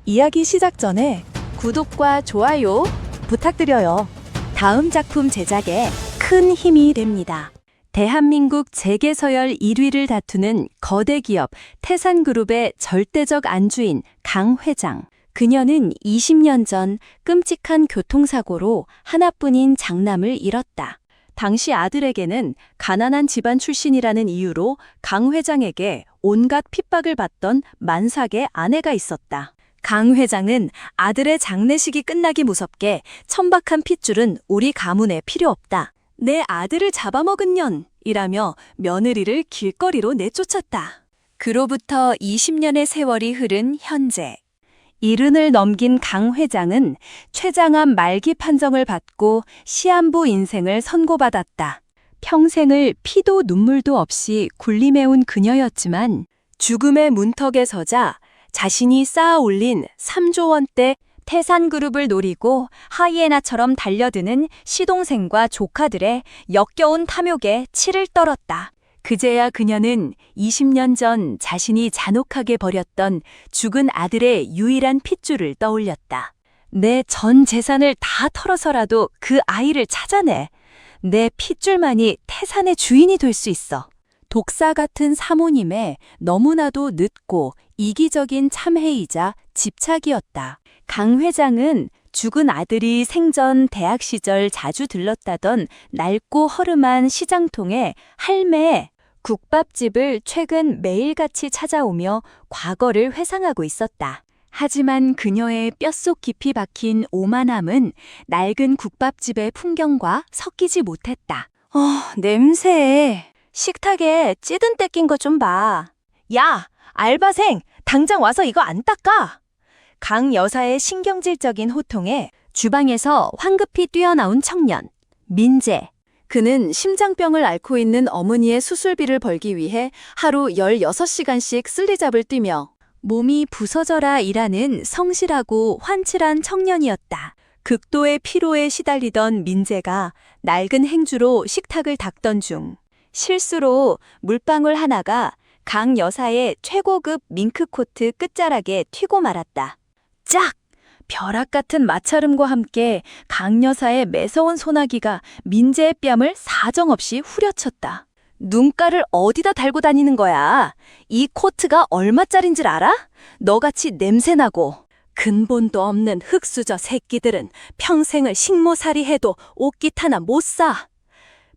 이야기 시작 전에 구독과 좋아요 부탁드려요. 다음 작품 제작에 큰 힘이 됩니다. 대한민국 재계서열 1위를 다투는 거대 기업 태산그룹의 절대적 안주인 강 회장. 그녀는 20년 전 끔찍한 교통사고로 하나뿐인 장남을 잃었다. 당시 아들에게는 가난한 집안 출신이라는 이유로 강 회장에게 온갖 핍박을 받던 만삭의 아내가 있었다. 강 회장은 아들의 장례식이 끝나기 무섭게 천박한 핏줄은 우리 가문에 필요 없다. 내 아들을 잡아먹은 년이라며 며느리를 길거리로 내쫓았다. 그로부터 20년의 세월이 흐른 현재. 70을 넘긴 강 회장은 췌장암 말기 판정을 받고 시한부 인생을 선고받았다. 평생을 피도 눈물도 없이 군림해온 그녀였지만 죽음의 문턱에 서자 자신이 쌓아 올린 3조 원대 태산그룹을 노리고 하이에나처럼 달려드는 시동생과 조카들의 역겨운 탐욕에 치를 떨었다. 그제야 그녀는 20년 전 자신이 잔혹하게 버렸던 죽은 아들의 유일한 핏줄을 떠올렸다. 내 전 재산을 다 털어서라도 그 아이를 찾아내. 내 핏줄만이 태산의 주인이 될 수 있어. 독사 같은 사모님의 너무나도 늦고 이기적인 참회이자 집착이었다. 강 회장은 죽은 아들이 생전 대학 시절 자주 들렀다던 낡고 허름한 시장통에 할매 국밥집을 최근 매일같이 찾아오며 과거를 회상하고 있었다. 하지만 그녀의 뼛속 깊이 박힌 오만함은 낡은 국밥집의 풍경과 섞이지 못했다. 냄새. 식탁에 찌든 때 낀 거 좀 봐. 야, 알바생, 당장 와서 이거 안 닦아. 강 여사의 신경질적인 호통에 주방에서 황급히 뛰어나온 청년, 민재. 그는 심장병을 앓고 있는 어머니의 수술비를 벌기 위해 하루 16시간씩 쓸리잡을 뛰며 몸이 부서져라 일하는 성실하고 환칠한 청년이었다. 극도의 피로에 시달리던 민재가 낡은 행주로 식탁을 닦던 중 실수로 물방울 하나가 강 여사의 최고급 밍크코트 끝자락에 튀고 말았다. 짝! 벼락 같은 마찰음과 함께 강 여사의 매서운 소나기가 민재의 뺨을 사정없이 후려쳤다. 눈가를 어디다 달고 다니는 거야? 이 코트가 얼마짜린 줄 알아? 너같이 냄새나고 근본도 없는 흙수저 새끼들은 평생을 식모살이 해도 옷깃 하나 못 사.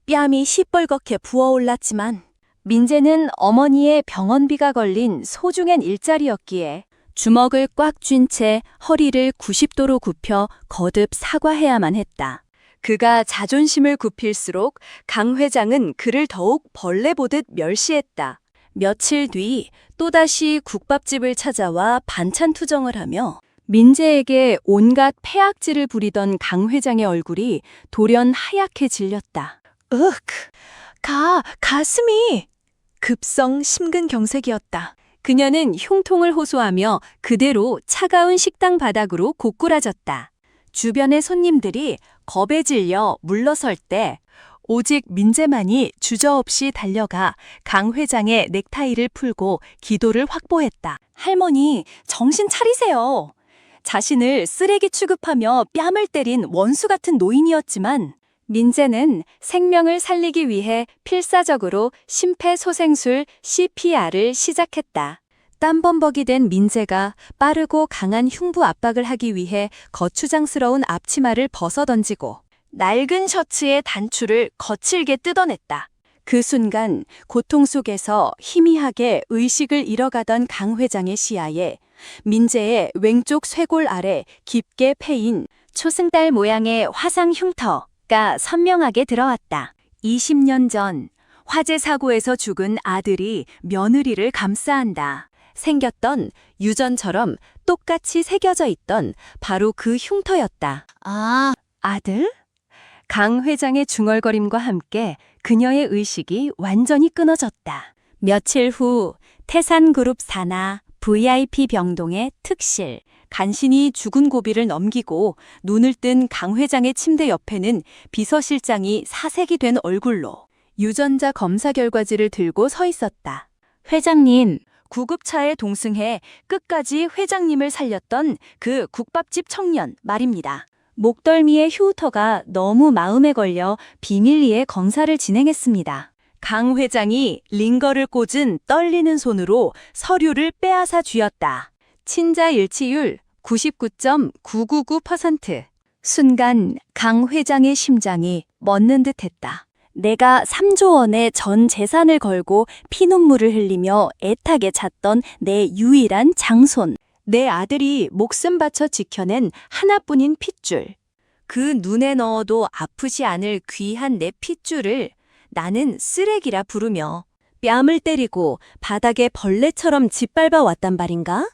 뺨이 시뻘겋게 부어올랐지만 민재는 어머니의 병원비가 걸린 소중한 일자리였기에 주먹을 꽉 쥔 채 허리를 90도로 굽혀 거듭 사과해야만 했다. 그가 자존심을 굽힐수록 강 회장은 그를 더욱 벌레 보듯 멸시했다. 며칠 뒤 또다시 국밥집을 찾아와 반찬 투정을 하며 민재에게 온갖 폐악질을 부리던 강 회장의 얼굴이 돌연 하얗게 질렸다. 가슴이 급성 심근경색이었다. 그녀는 흉통을 호소하며 그대로 차가운 식당 바닥으로 고꾸라졌다. 주변의 손님들이 겁에 질려 물러설 때 오직 민재만이 주저없이 달려가 강 회장의 넥타이를 풀고 기도를 확보했다. 할머니, 정신 차리세요. 자신을 쓰레기 취급하며 뺨을 때린 원수 같은 노인이었지만 민재는 생명을 살리기 위해 필사적으로 심폐소생술 CPR을 시작했다. 땀범벅이 된 민재가 빠르고 강한 흉부 압박을 하기 위해 거추장스러운 앞치마를 벗어던지고 낡은 셔츠의 단추를 거칠게 뜯어냈다. 그 순간 고통 속에서 희미하게 의식을 잃어가던 강 회장의 시야에 민재의 왼쪽 쇄골 아래 깊게 패인 초승달 모양의 화상 흉터가 선명하게 들어왔다. 20년 전 화재 사고에서 죽은 아들이 며느리를 감싸안다. 생겼던 유전처럼 똑같이 새겨져 있던 바로 그 흉터였다. 아들? 강 회장의 중얼거림과 함께 그녀의 의식이 완전히 끊어졌다. 며칠 후 태산그룹 산하 VIP 병동의 특실. 간신히 죽은 고비를 넘기고 눈을 뜬 강 회장의 침대 옆에는 비서실장이 사색이 된 얼굴로 유전자 검사 결과지를 들고 서 있었다. 회장님, 구급차에 동승해 끝까지 회장님을 살렸던 그 국밥집 청년 말입니다. 목덜미의 휴터가 너무 마음에 걸려 비밀리에 검사를 진행했습니다. 강 회장이 링거를 꽂은 떨리는 손으로 서류를 빼앗아 쥐었다. 친자 일치율 99.999%. 순간 강 회장의 심장이 멎는 듯했다. 내가 3조 원의 전 재산을 걸고 피눈물을 흘리며 애타게 찾던 내 유일한 장손. 내 아들이 목숨 바쳐 지켜낸 하나뿐인 핏줄. 그 눈에 넣어도 아프지 않을 귀한 내 핏줄을 나는 쓰레기라 부르며 뺨을 때리고 바닥에 벌레처럼 짓밟아 왔단 말인가?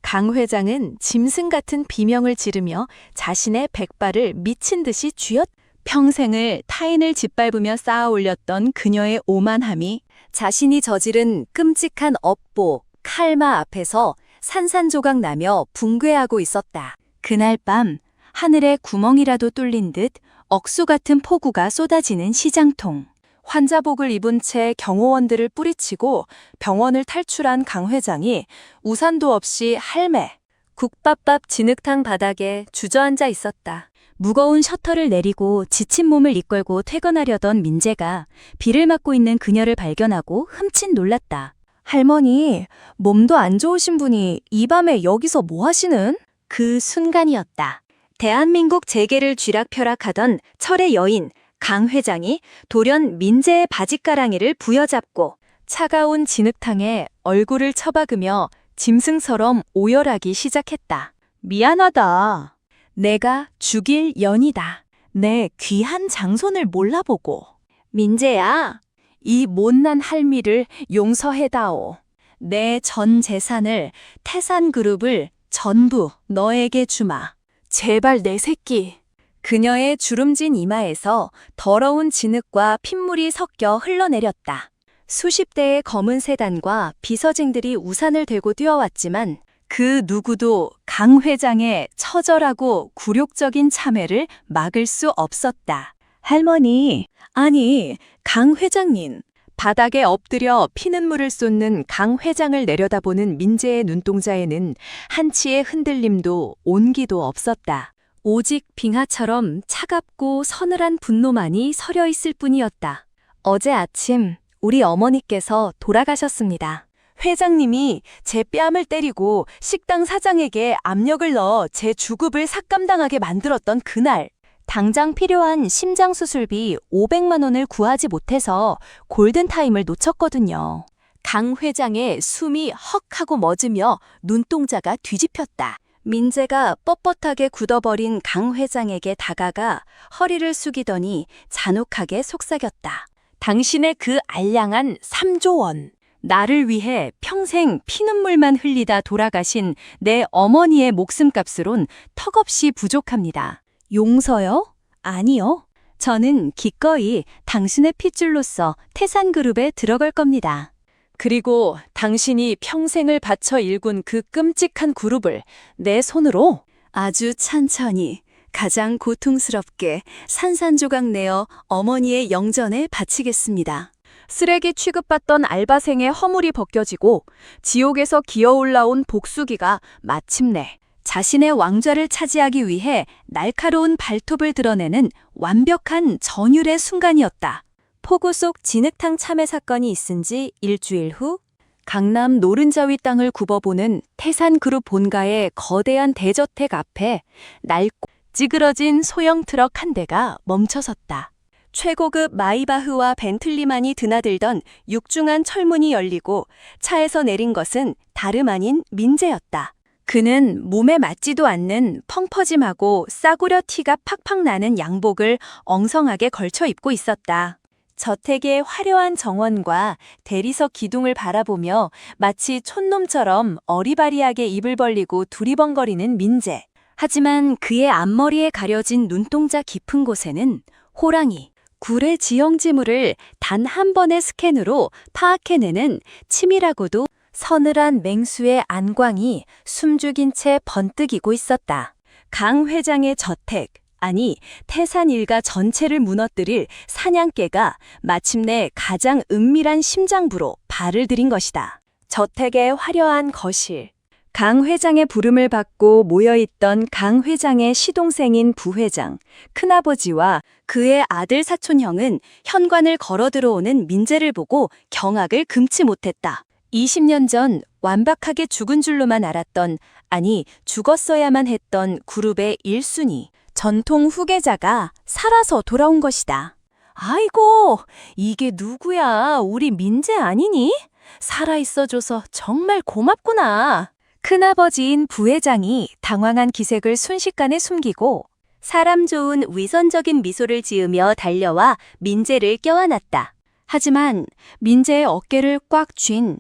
강 회장은 짐승 같은 비명을 지르며 자신의 백발을 미친 듯이 쥐었. 평생을 타인을 짓밟으며 쌓아 올렸던 그녀의 오만함이 자신이 저지른 끔찍한 업보, 칼마 앞에서 산산조각 나며 붕괴하고 있었다. 그날 밤 하늘에 구멍이라도 뚫린 듯 억수 같은 폭우가 쏟아지는 시장통. 환자복을 입은 채 경호원들을 뿌리치고 병원을 탈출한 강 회장이 우산도 없이 할매, 국밥밥 진흙탕 바닥에 주저앉아 있었다. 무거운 셔터를 내리고 지친 몸을 이끌고 퇴근하려던 민재가 비를 맞고 있는 그녀를 발견하고 흠칫 놀랐다. 할머니, 몸도 안 좋으신 분이 이 밤에 여기서 뭐 하시는? 그 순간이었다. 대한민국 재계를 쥐락펴락하던 철의 여인 강 회장이 돌연 민재의 바짓가랑이를 부여잡고 차가운 진흙탕에 얼굴을 처박으며 짐승처럼 오열하기 시작했다. 미안하다. 내가 죽일 연이다. 내 귀한 장손을 몰라보고. 민재야, 이 못난 할미를 용서해다오. 내 전 재산을 태산그룹을 전부 너에게 주마. 제발 내 새끼. 그녀의 주름진 이마에서 더러운 진흙과 핏물이 섞여 흘러내렸다. 수십 대의 검은 세단과 비서징들이 우산을 들고 뛰어왔지만 그 누구도 강 회장의 처절하고 굴욕적인 참회를 막을 수 없었다. 할머니, 아니, 강 회장님. 바닥에 엎드려 피눈물을 쏟는 강 회장을 내려다보는 민재의 눈동자에는 한치의 흔들림도 온기도 없었다. 오직 빙하처럼 차갑고 서늘한 분노만이 서려 있을 뿐이었다. 어제 아침 우리 어머니께서 돌아가셨습니다. 회장님이 제 뺨을 때리고 식당 사장에게 압력을 넣어 제 주급을 삭감당하게 만들었던 그날, 당장 필요한 심장수술비 500만 원을 구하지 못해서 골든타임을 놓쳤거든요. 강 회장의 숨이 헉 하고 멎으며 눈동자가 뒤집혔다. 민재가 뻣뻣하게 굳어버린 강 회장에게 다가가 허리를 숙이더니 잔혹하게 속삭였다. 당신의 그 알량한 3조 원. 나를 위해 평생 피눈물만 흘리다 돌아가신 내 어머니의 목숨값으론 턱없이 부족합니다. 용서요? 아니요. 저는 기꺼이 당신의 핏줄로서 태산그룹에 들어갈 겁니다. 그리고 당신이 평생을 바쳐 일군 그 끔찍한 그룹을 내 손으로 아주 천천히 가장 고통스럽게 산산조각 내어 어머니의 영전에 바치겠습니다. 쓰레기 취급받던 알바생의 허물이 벗겨지고 지옥에서 기어올라온 복수기가 마침내 자신의 왕좌를 차지하기 위해 날카로운 발톱을 드러내는 완벽한 전율의 순간이었다. 폭우 속 진흙탕 참회 사건이 있은 지 일주일 후 강남 노른자위 땅을 굽어보는 태산그룹 본가의 거대한 대저택 앞에 낡고 찌그러진 소형 트럭 한 대가 멈춰섰다. 최고급 마이바흐와 벤틀리만이 드나들던 육중한 철문이 열리고 차에서 내린 것은 다름 아닌 민재였다. 그는 몸에 맞지도 않는 펑퍼짐하고 싸구려 티가 팍팍 나는 양복을 엉성하게 걸쳐 입고 있었다. 저택의 화려한 정원과 대리석 기둥을 바라보며 마치 촌놈처럼 어리바리하게 입을 벌리고 두리번거리는 민재. 하지만 그의 앞머리에 가려진 눈동자 깊은 곳에는 호랑이, 굴의 지형지물을 단 한 번의 스캔으로 파악해내는 치밀하고도 서늘한 맹수의 안광이 숨죽인 채 번뜩이고 있었다. 강 회장의 저택, 아니, 태산 일가 전체를 무너뜨릴 사냥개가 마침내 가장 은밀한 심장부로 발을 들인 것이다. 저택의 화려한 거실. 강 회장의 부름을 받고 모여있던 강 회장의 시동생인 부회장, 큰아버지와 그의 아들 사촌형은 현관을 걸어 들어오는 민재를 보고 경악을 금치 못했다. 20년 전 완박하게 죽은 줄로만 알았던, 아니 죽었어야만 했던 그룹의 1순위, 전통 후계자가 살아서 돌아온 것이다. 아이고, 이게 누구야? 우리 민재 아니니? 살아있어줘서 정말 고맙구나. 큰아버지인 부회장이 당황한 기색을 순식간에 숨기고 사람 좋은 위선적인 미소를 지으며 달려와 민재를 껴안았다. 하지만 민재의 어깨를 꽉 쥔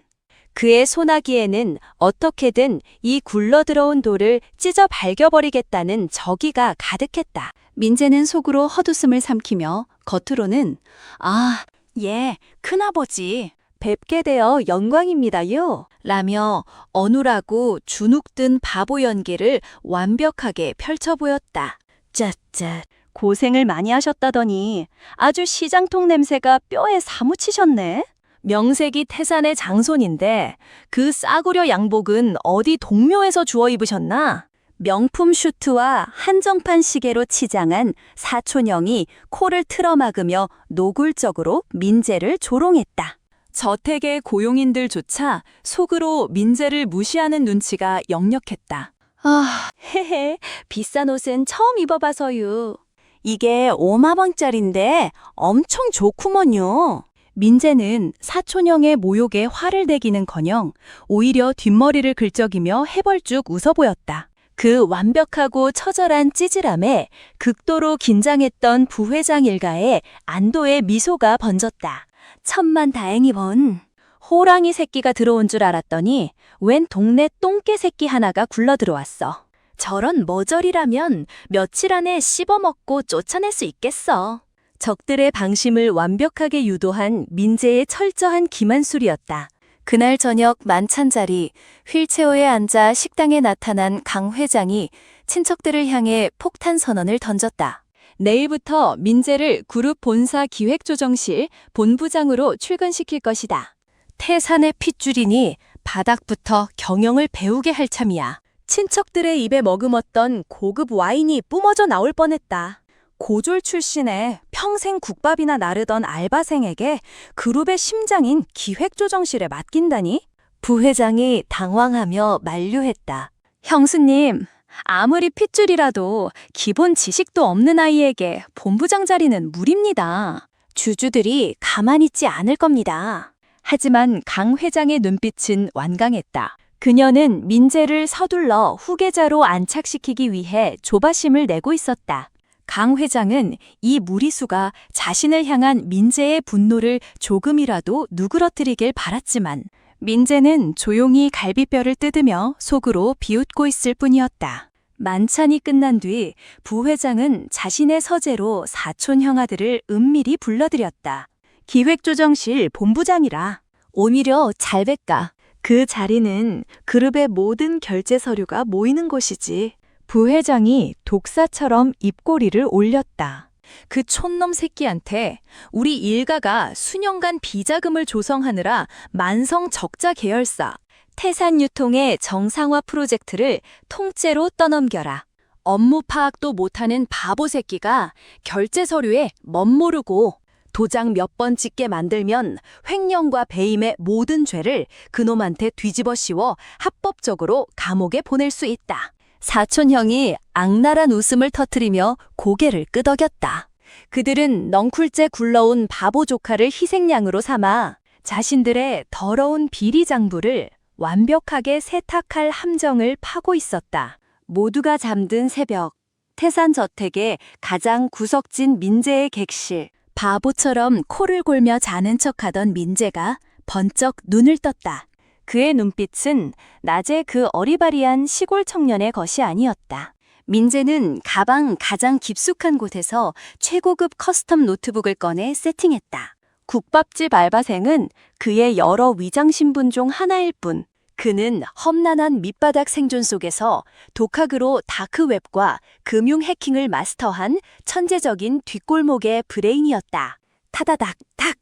그의 소나기에는 어떻게든 이 굴러들어온 돌을 찢어 발겨버리겠다는 저기가 가득했다. 민재는 속으로 헛웃음을 삼키며 겉으로는 아, 예, 큰아버지. 뵙게 되어 영광입니다요. 라며 어눌하고 주눅든 바보 연기를 완벽하게 펼쳐 보였다. 짜짜, 고생을 많이 하셨다더니 아주 시장통 냄새가 뼈에 사무치셨네. 명색이 태산의 장손인데 그 싸구려 양복은 어디 동묘에서 주워 입으셨나? 명품 슈트와 한정판 시계로 치장한 사촌형이 코를 틀어막으며 노골적으로 민재를 조롱했다. 저택의 고용인들조차 속으로 민재를 무시하는 눈치가 역력했다. 아, 헤헤, 비싼 옷은 처음 입어봐서요. 이게 5만원짜린데 엄청 좋구먼요. 민재는 사촌형의 모욕에 화를 내기는커녕 오히려 뒷머리를 긁적이며 해벌쭉 웃어 보였다. 그 완벽하고 처절한 찌질함에 극도로 긴장했던 부회장 일가에 안도의 미소가 번졌다. 천만다행이번. 호랑이 새끼가 들어온 줄 알았더니 웬 동네 똥개 새끼 하나가 굴러 들어왔어. 저런 머저리라면 며칠 안에 씹어먹고 쫓아낼 수 있겠어. 적들의 방심을 완벽하게 유도한 민재의 철저한 기만술이었다. 그날 저녁 만찬 자리, 휠체어에 앉아 식당에 나타난 강 회장이 친척들을 향해 폭탄 선언을 던졌다. 내일부터 민재를 그룹 본사 기획조정실 본부장으로 출근시킬 것이다. 태산의 핏줄이니 바닥부터 경영을 배우게 할 참이야. 친척들의 입에 머금었던 고급 와인이 뿜어져 나올 뻔했다. 고졸 출신에 평생 국밥이나 나르던 알바생에게 그룹의 심장인 기획조정실에 맡긴다니? 부회장이 당황하며 만류했다. 형수님, 아무리 핏줄이라도 기본 지식도 없는 아이에게 본부장 자리는 무리입니다. 주주들이 가만히 있지 않을 겁니다. 하지만 강 회장의 눈빛은 완강했다. 그녀는 민재를 서둘러 후계자로 안착시키기 위해 조바심을 내고 있었다. 강 회장은 이 무리수가 자신을 향한 민재의 분노를 조금이라도 누그러뜨리길 바랐지만 민재는 조용히 갈비뼈를 뜯으며 속으로 비웃고 있을 뿐이었다. 만찬이 끝난 뒤 부회장은 자신의 서재로 사촌 형아들을 은밀히 불러들였다. 기획조정실 본부장이라. 오히려 잘 뵙까. 그 자리는 그룹의 모든 결제 서류가 모이는 곳이지. 부회장이 독사처럼 입꼬리를 올렸다. 그 촌놈 새끼한테 우리 일가가 수년간 비자금을 조성하느라 만성 적자 계열사 태산유통의 정상화 프로젝트를 통째로 떠넘겨라. 업무 파악도 못하는 바보 새끼가 결제 서류에 멋모르고 도장 몇 번 찍게 만들면 횡령과 배임의 모든 죄를 그놈한테 뒤집어 씌워 합법적으로 감옥에 보낼 수 있다. 사촌형이 악랄한 웃음을 터뜨리며 고개를 끄덕였다. 그들은 넝쿨째 굴러온 바보 조카를 희생양으로 삼아 자신들의 더러운 비리 장부를 완벽하게 세탁할 함정을 파고 있었다. 모두가 잠든 새벽, 태산저택의 가장 구석진 민재의 객실, 바보처럼 코를 골며 자는 척하던 민재가 번쩍 눈을 떴다. 그의 눈빛은 낮에 그 어리바리한 시골 청년의 것이 아니었다. 민재는 가방 가장 깊숙한 곳에서 최고급 커스텀 노트북을 꺼내 세팅했다. 국밥집 알바생은 그의 여러 위장 신분 중 하나일 뿐. 그는 험난한 밑바닥 생존 속에서 독학으로 다크웹과 금융 해킹을 마스터한 천재적인 뒷골목의 브레인이었다. 타다닥 탁!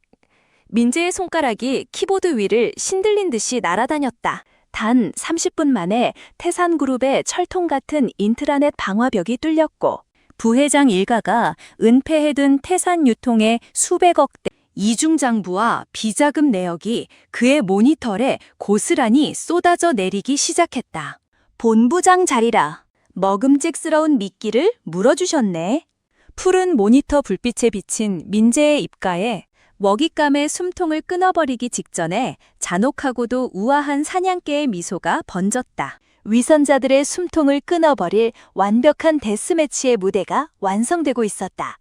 민재의 손가락이 키보드 위를 신들린 듯이 날아다녔다. 단 30분 만에 태산그룹의 철통 같은 인트라넷 방화벽이 뚫렸고 부회장 일가가 은폐해둔 태산유통의 수백억대 이중장부와 비자금 내역이 그의 모니터에 고스란히 쏟아져 내리기 시작했다. 본부장 자리라. 먹음직스러운 미끼를 물어주셨네. 푸른 모니터 불빛에 비친 민재의 입가에 먹잇감의 숨통을 끊어버리기 직전에 잔혹하고도 우아한 사냥개의 미소가 번졌다. 위선자들의 숨통을 끊어버릴 완벽한 데스매치의 무대가 완성되고 있었다.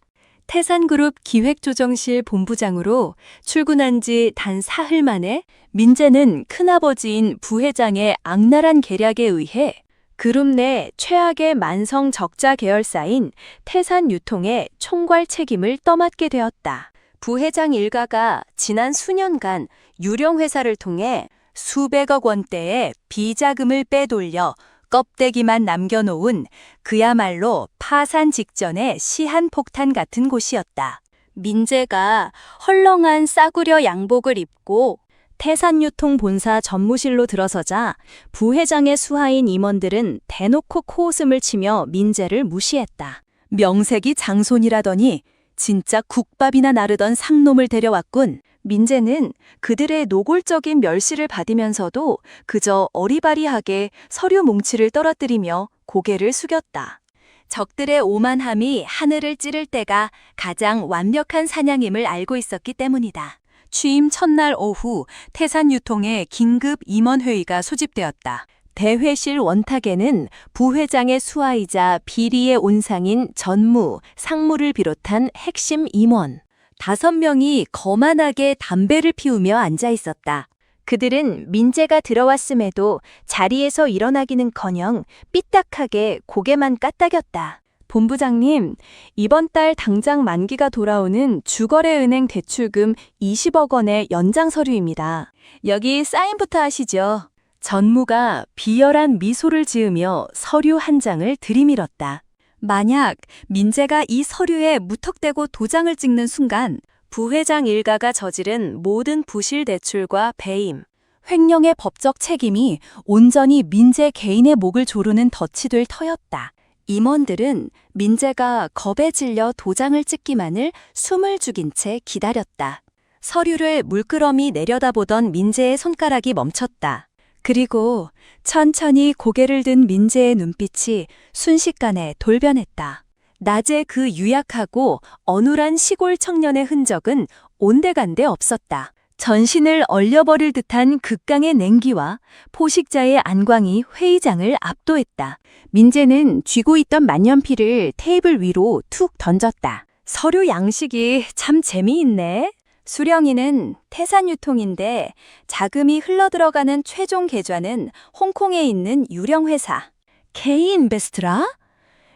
태산그룹 기획조정실 본부장으로 출근한 지 단 사흘 만에 민재는 큰아버지인 부회장의 악랄한 계략에 의해 그룹 내 최악의 만성 적자 계열사인 태산유통의 총괄 책임을 떠맡게 되었다. 부회장 일가가 지난 수년간 유령회사를 통해 수백억 원대의 비자금을 빼돌려 껍데기만 남겨놓은 그야말로 파산 직전의 시한폭탄 같은 곳이었다. 민재가 헐렁한 싸구려 양복을 입고 태산유통 본사 전무실로 들어서자 부회장의 수하인 임원들은 대놓고 코웃음을 치며 민재를 무시했다. 명색이 장손이라더니 진짜 국밥이나 나르던 상놈을 데려왔군. 민재는 그들의 노골적인 멸시를 받으면서도 그저 어리바리하게 서류 뭉치를 떨어뜨리며 고개를 숙였다. 적들의 오만함이 하늘을 찌를 때가 가장 완벽한 사냥임을 알고 있었기 때문이다. 취임 첫날 오후 태산유통의 긴급 임원회의가 소집되었다. 대회실 원탁에는 부회장의 수하이자 비리의 온상인 전무, 상무를 비롯한 핵심 임원 5명이 거만하게 담배를 피우며 앉아 있었다. 그들은 민재가 들어왔음에도 자리에서 일어나기는커녕 삐딱하게 고개만 까딱였다. 본부장님, 이번 달 당장 만기가 돌아오는 주거래은행 대출금 20억 원의 연장 서류입니다. 여기 사인부터 하시죠. 전무가 비열한 미소를 지으며 서류 한 장을 들이밀었다. 만약 민재가 이 서류에 무턱대고 도장을 찍는 순간 부회장 일가가 저지른 모든 부실 대출과 배임, 횡령의 법적 책임이 온전히 민재 개인의 목을 조르는 덫이 될 터였다. 임원들은 민재가 겁에 질려 도장을 찍기만을 숨을 죽인 채 기다렸다. 서류를 물끄러미 내려다보던 민재의 손가락이 멈췄다. 그리고 천천히 고개를 든 민재의 눈빛이 순식간에 돌변했다. 낮에 그 유약하고 어눌한 시골 청년의 흔적은 온데간데 없었다. 전신을 얼려버릴 듯한 극강의 냉기와 포식자의 안광이 회의장을 압도했다. 민재는 쥐고 있던 만년필을 테이블 위로 툭 던졌다. 서류 양식이 참 재미있네. 수령이는 태산유통인데 자금이 흘러들어가는 최종 계좌는 홍콩에 있는 유령회사 K인베스트라?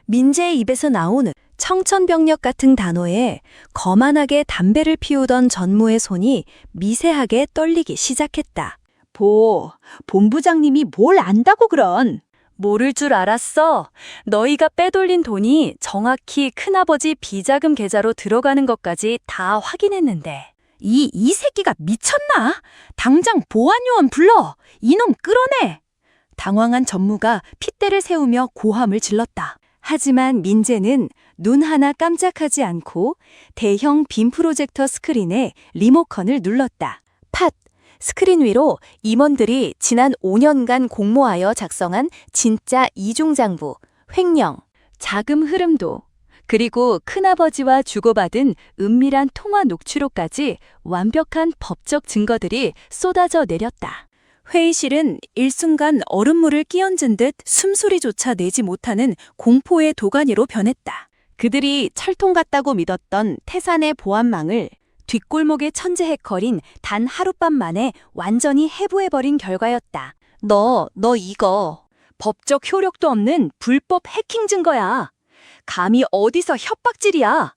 민재의 입에서 나오는 청천벽력 같은 단어에 거만하게 담배를 피우던 전무의 손이 미세하게 떨리기 시작했다. 본부장님이 뭘 안다고 그런? 모를 줄 알았어. 너희가 빼돌린 돈이 정확히 큰아버지 비자금 계좌로 들어가는 것까지 다 확인했는데. 이 새끼가 미쳤나? 당장 보안요원 불러! 이놈 끌어내! 당황한 전무가 핏대를 세우며 고함을 질렀다. 하지만 민재는 눈 하나 깜짝하지 않고 대형 빔 프로젝터 스크린에 리모컨을 눌렀다. 팟! 스크린 위로 임원들이 지난 5년간 공모하여 작성한 진짜 이중장부, 횡령, 자금 흐름도, 그리고 큰아버지와 주고받은 은밀한 통화 녹취록까지 완벽한 법적 증거들이 쏟아져 내렸다. 회의실은 일순간 얼음물을 끼얹은 듯 숨소리조차 내지 못하는 공포의 도가니로 변했다. 그들이 철통 같다고 믿었던 태산의 보안망을 뒷골목의 천재 해커린 단 하룻밤 만에 완전히 해부해버린 결과였다. 너 이거 법적 효력도 없는 불법 해킹 증거야. 감히 어디서 협박질이야.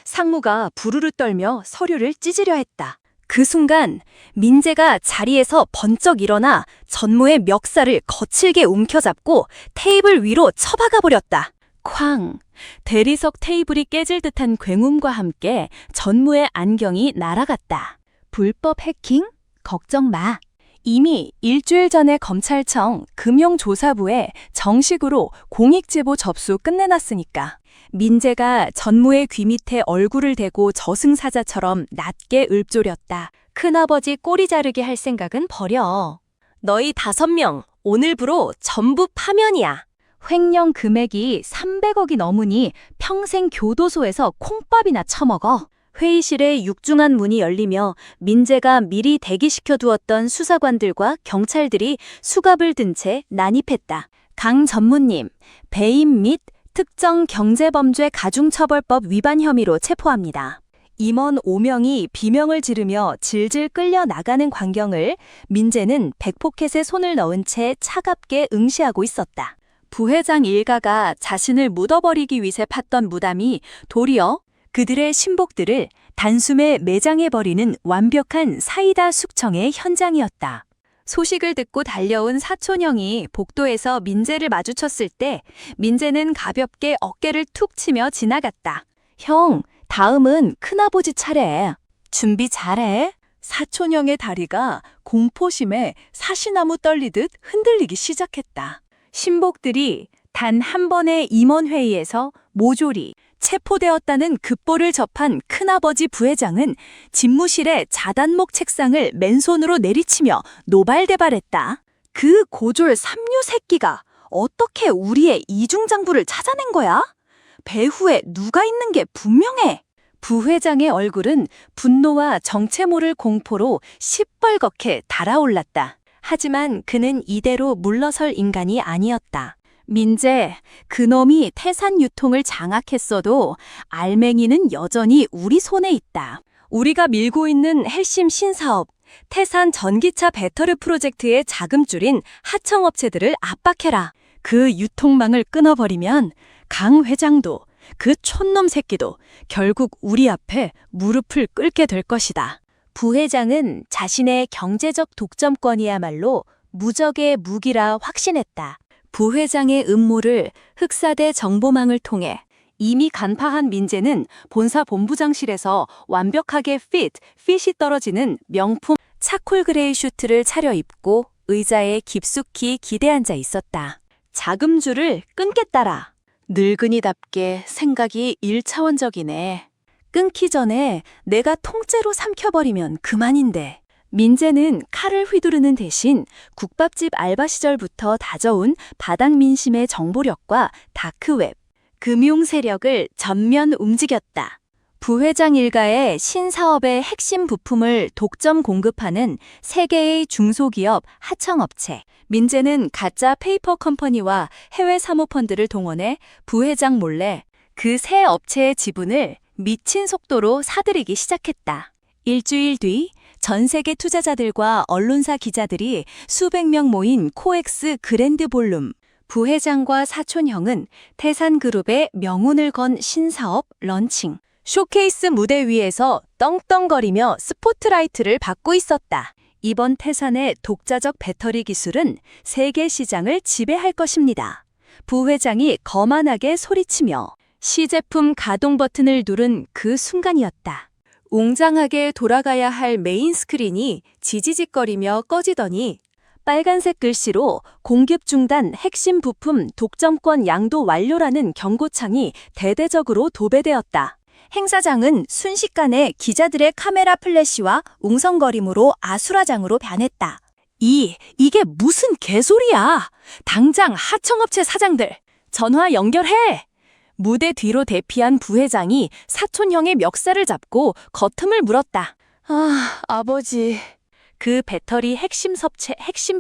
상무가 부르르 떨며 서류를 찢으려 했다. 그 순간 민재가 자리에서 번쩍 일어나 전무의 멱살을 거칠게 움켜잡고 테이블 위로 처박아 버렸다. 쾅! 대리석 테이블이 깨질 듯한 굉음과 함께 전무의 안경이 날아갔다. 불법 해킹? 걱정 마. 이미 일주일 전에 검찰청 금융조사부에 정식으로 공익제보 접수 끝내놨으니까. 민재가 전무의 귀 밑에 얼굴을 대고 저승사자처럼 낮게 읊조렸다. 큰아버지 꼬리 자르게 할 생각은 버려. 너희 5명 오늘부로 전부 파면이야. 횡령 금액이 300억이 넘으니 평생 교도소에서 콩밥이나 처먹어. 회의실에 육중한 문이 열리며 민재가 미리 대기시켜 두었던 수사관들과 경찰들이 수갑을 든 채 난입했다. 강 전무님, 배임 및 특정 경제범죄 가중처벌법 위반 혐의로 체포합니다. 임원 5명이 비명을 지르며 질질 끌려 나가는 광경을 민재는 백포켓에 손을 넣은 채 차갑게 응시하고 있었다. 부회장 일가가 자신을 묻어버리기 위해 팠던 무담이 도리어 그들의 신복들을 단숨에 매장해버리는 완벽한 사이다 숙청의 현장이었다. 소식을 듣고 달려온 사촌형이 복도에서 민재를 마주쳤을 때 민재는 가볍게 어깨를 툭 치며 지나갔다. 형, 다음은 큰아버지 차례. 준비 잘해. 사촌형의 다리가 공포심에 사시나무 떨리듯 흔들리기 시작했다. 신복들이 단 한 번의 임원회의에서 모조리 체포되었다는 급보를 접한 큰아버지 부회장은 집무실의 자단목 책상을 맨손으로 내리치며 노발대발했다. 그 고졸 삼류 새끼가 어떻게 우리의 이중장부를 찾아낸 거야? 배후에 누가 있는 게 분명해. 부회장의 얼굴은 분노와 정체 모를 공포로 시뻘겋게 달아올랐다. 하지만 그는 이대로 물러설 인간이 아니었다. 민재, 그놈이 태산 유통을 장악했어도 알맹이는 여전히 우리 손에 있다. 우리가 밀고 있는 핵심 신사업, 태산 전기차 배터리 프로젝트의 자금줄인 하청업체들을 압박해라. 그 유통망을 끊어버리면 강 회장도 그 촌놈 새끼도 결국 우리 앞에 무릎을 꿇게 될 것이다. 부회장은 자신의 경제적 독점권이야말로 무적의 무기라 확신했다. 부회장의 음모를 흑사대 정보망을 통해 이미 간파한 민재는 본사 본부장실에서 완벽하게 핏이 떨어지는 명품 차콜 그레이 슈트를 차려입고 의자에 깊숙이 기대앉아 있었다. 자금줄을 끊겠다라. 늙은이답게 생각이 1차원적이네. 끊기 전에 내가 통째로 삼켜버리면 그만인데. 민재는 칼을 휘두르는 대신 국밥집 알바 시절부터 다져온 바닥 민심의 정보력과 다크웹, 금융 세력을 전면 움직였다. 부회장 일가의 신사업의 핵심 부품을 독점 공급하는 세계의 중소기업 하청업체. 민재는 가짜 페이퍼 컴퍼니와 해외 사모펀드를 동원해 부회장 몰래 그 새 업체의 지분을 미친 속도로 사들이기 시작했다. 일주일 뒤 전 세계 투자자들과 언론사 기자들이 수백 명 모인 코엑스 그랜드 볼룸. 부회장과 사촌형은 태산그룹의 명운을 건 신사업 런칭. 쇼케이스 무대 위에서 떵떵거리며 스포트라이트를 받고 있었다. 이번 태산의 독자적 배터리 기술은 세계 시장을 지배할 것입니다. 부회장이 거만하게 소리치며 시제품 가동 버튼을 누른 그 순간이었다. 웅장하게 돌아가야 할 메인 스크린이 지지직거리며 꺼지더니 빨간색 글씨로 공급 중단 핵심 부품 독점권 양도 완료라는 경고창이 대대적으로 도배되었다. 행사장은 순식간에 기자들의 카메라 플래시와 웅성거림으로 아수라장으로 변했다. 이게 무슨 개소리야. 당장 하청업체 사장들 전화 연결해. 무대 뒤로 대피한 부회장이 사촌형의 멱살을 잡고 거틈을 물었다. 아버지. 그 배터리 핵심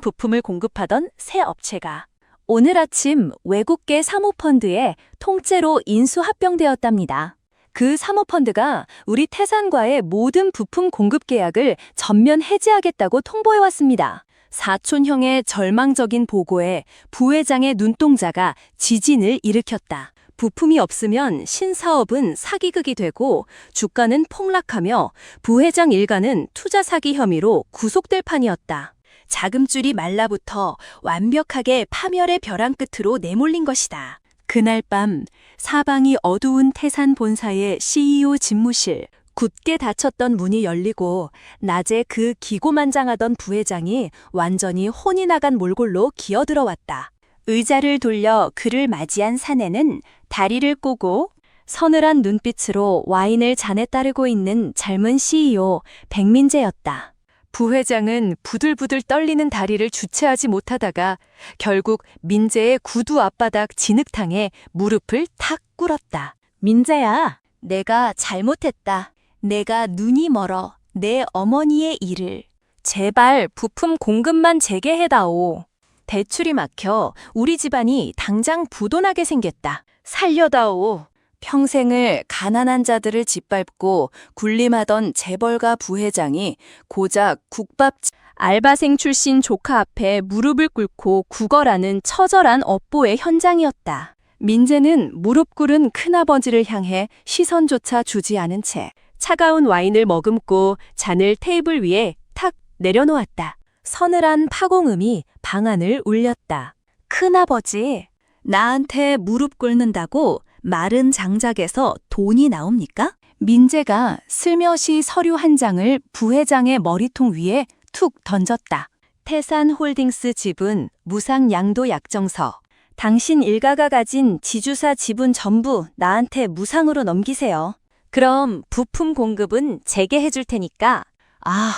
부품을 공급하던 새 업체가 오늘 아침 외국계 사모펀드에 통째로 인수합병되었답니다. 그 사모펀드가 우리 태산과의 모든 부품 공급 계약을 전면 해지하겠다고 통보해왔습니다. 사촌형의 절망적인 보고에 부회장의 눈동자가 지진을 일으켰다. 부품이 없으면 신사업은 사기극이 되고 주가는 폭락하며 부회장 일가는 투자 사기 혐의로 구속될 판이었다. 자금줄이 말라붙어 완벽하게 파멸의 벼랑 끝으로 내몰린 것이다. 그날 밤 사방이 어두운 태산 본사의 CEO 집무실, 굳게 닫혔던 문이 열리고 낮에 그 기고만장하던 부회장이 완전히 혼이 나간 몰골로 기어들어왔다. 의자를 돌려 그를 맞이한 사내는 다리를 꼬고 서늘한 눈빛으로 와인을 잔에 따르고 있는 젊은 CEO 백민재였다. 부회장은 부들부들 떨리는 다리를 주체하지 못하다가 결국 민재의 구두 앞바닥 진흙탕에 무릎을 탁 꿇었다. 민재야, 내가 잘못했다. 내가 눈이 멀어 내 어머니의 일을. 제발 부품 공급만 재개해다오. 대출이 막혀 우리 집안이 당장 부도나게 생겼다. 살려다오. 평생을 가난한 자들을 짓밟고 군림하던 재벌가 부회장이 고작 국밥 알바생 출신 조카 앞에 무릎을 꿇고 구걸하는 처절한 업보의 현장이었다. 민재는 무릎 꿇은 큰아버지를 향해 시선조차 주지 않은 채 차가운 와인을 머금고 잔을 테이블 위에 탁 내려놓았다. 서늘한 파공음이 방안을 울렸다. 큰아버지, 나한테 무릎 꿇는다고 마른 장작에서 돈이 나옵니까? 민재가 슬며시 서류 한 장을 부회장의 머리통 위에 툭 던졌다. 태산홀딩스 지분 무상 양도 약정서. 당신 일가가 가진 지주사 지분 전부 나한테 무상으로 넘기세요. 그럼 부품 공급은 재개해 줄 테니까.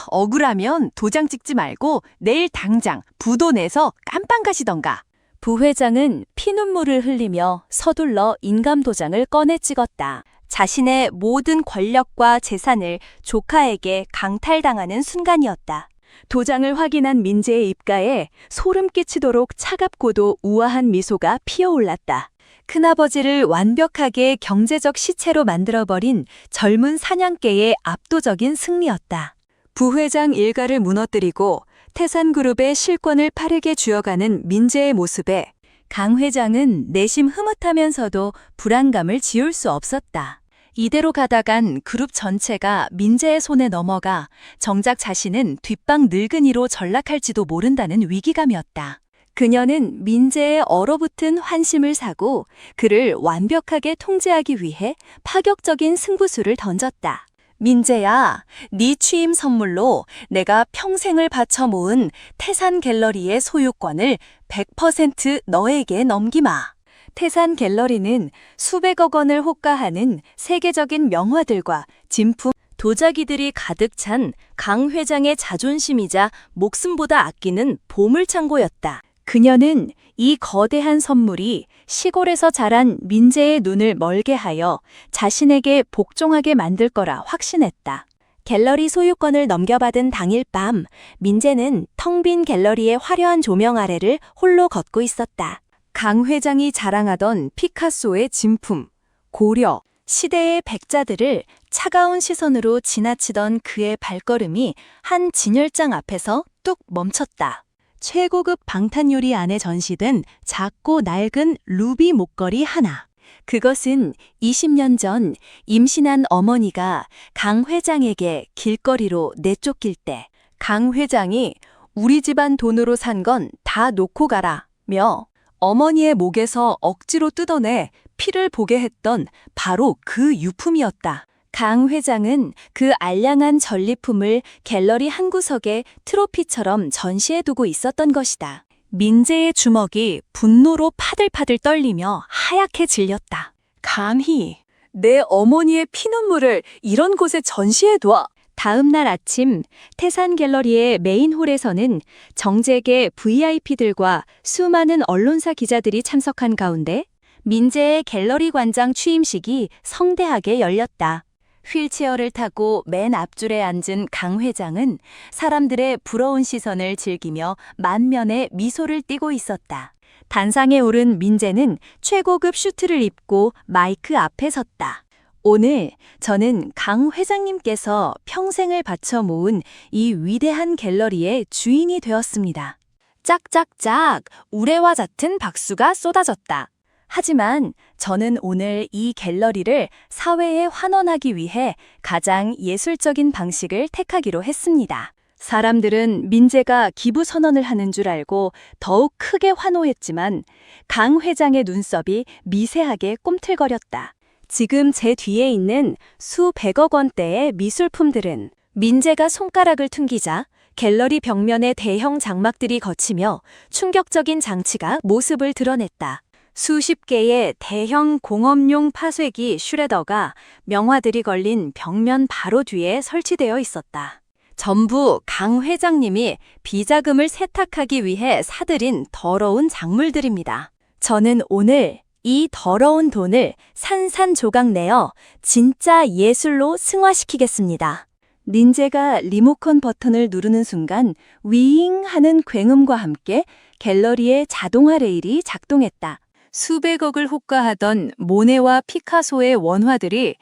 억울하면 도장 찍지 말고 내일 당장 부도 내서 깜빵 가시던가. 부회장은 피눈물을 흘리며 서둘러 인감도장을 꺼내 찍었다. 자신의 모든 권력과 재산을 조카에게 강탈당하는 순간이었다. 도장을 확인한 민재의 입가에 소름 끼치도록 차갑고도 우아한 미소가 피어올랐다. 큰아버지를 완벽하게 경제적 시체로 만들어버린 젊은 사냥개의 압도적인 승리였다. 부회장 일가를 무너뜨리고 태산그룹의 실권을 빠르게 쥐어가는 민재의 모습에 강 회장은 내심 흐뭇하면서도 불안감을 지울 수 없었다. 이대로 가다간 그룹 전체가 민재의 손에 넘어가 정작 자신은 뒷방 늙은이로 전락할지도 모른다는 위기감이었다. 그녀는 민재의 얼어붙은 환심을 사고 그를 완벽하게 통제하기 위해 파격적인 승부수를 던졌다. 민재야, 네 취임 선물로 내가 평생을 바쳐 모은 태산 갤러리의 소유권을 100% 너에게 넘기마. 태산 갤러리는 수백억 원을 호가하는 세계적인 명화들과 진품, 도자기들이 가득 찬 강 회장의 자존심이자 목숨보다 아끼는 보물창고였다. 그녀는 이 거대한 선물이 시골에서 자란 민재의 눈을 멀게 하여 자신에게 복종하게 만들 거라 확신했다. 갤러리 소유권을 넘겨받은 당일 밤, 민재는 텅 빈 갤러리의 화려한 조명 아래를 홀로 걷고 있었다. 강 회장이 자랑하던 피카소의 진품, 고려, 시대의 백자들을 차가운 시선으로 지나치던 그의 발걸음이 한 진열장 앞에서 뚝 멈췄다. 최고급 방탄요리 안에 전시된 작고 낡은 루비 목걸이 하나. 그것은 20년 전 임신한 어머니가 강 회장에게 길거리로 내쫓길 때 강 회장이 우리 집안 돈으로 산 건 다 놓고 가라며 어머니의 목에서 억지로 뜯어내 피를 보게 했던 바로 그 유품이었다. 강 회장은 그 알량한 전리품을 갤러리 한 구석에 트로피처럼 전시해두고 있었던 것이다. 민재의 주먹이 분노로 파들파들 떨리며 하얗게 질렸다. 감히 내 어머니의 피눈물을 이런 곳에 전시해둬. 다음 날 아침 태산 갤러리의 메인 홀에서는 정재계 VIP들과 수많은 언론사 기자들이 참석한 가운데 민재의 갤러리 관장 취임식이 성대하게 열렸다. 휠체어를 타고 맨 앞줄에 앉은 강 회장은 사람들의 부러운 시선을 즐기며 만면에 미소를 띠고 있었다. 단상에 오른 민재는 최고급 슈트를 입고 마이크 앞에 섰다. 오늘 저는 강 회장님께서 평생을 바쳐 모은 이 위대한 갤러리의 주인이 되었습니다. 짝짝짝 우레와 잦은 박수가 쏟아졌다. 하지만 저는 오늘 이 갤러리를 사회에 환원하기 위해 가장 예술적인 방식을 택하기로 했습니다. 사람들은 민재가 기부 선언을 하는 줄 알고 더욱 크게 환호했지만 강 회장의 눈썹이 미세하게 꿈틀거렸다. 지금 제 뒤에 있는 수백억 원대의 미술품들은 민재가 손가락을 튕기자 갤러리 벽면에 대형 장막들이 걷히며 충격적인 장치가 모습을 드러냈다. 수십 개의 대형 공업용 파쇄기 슈레더가 명화들이 걸린 벽면 바로 뒤에 설치되어 있었다. 전부 강 회장님이 비자금을 세탁하기 위해 사들인 더러운 작물들입니다. 저는 오늘 이 더러운 돈을 산산조각 내어 진짜 예술로 승화시키겠습니다. 닌제가 리모컨 버튼을 누르는 순간 윙 하는 굉음과 함께 갤러리의 자동화 레일이 작동했다. 수백억을 호가하던 모네와 피카소의 원화들이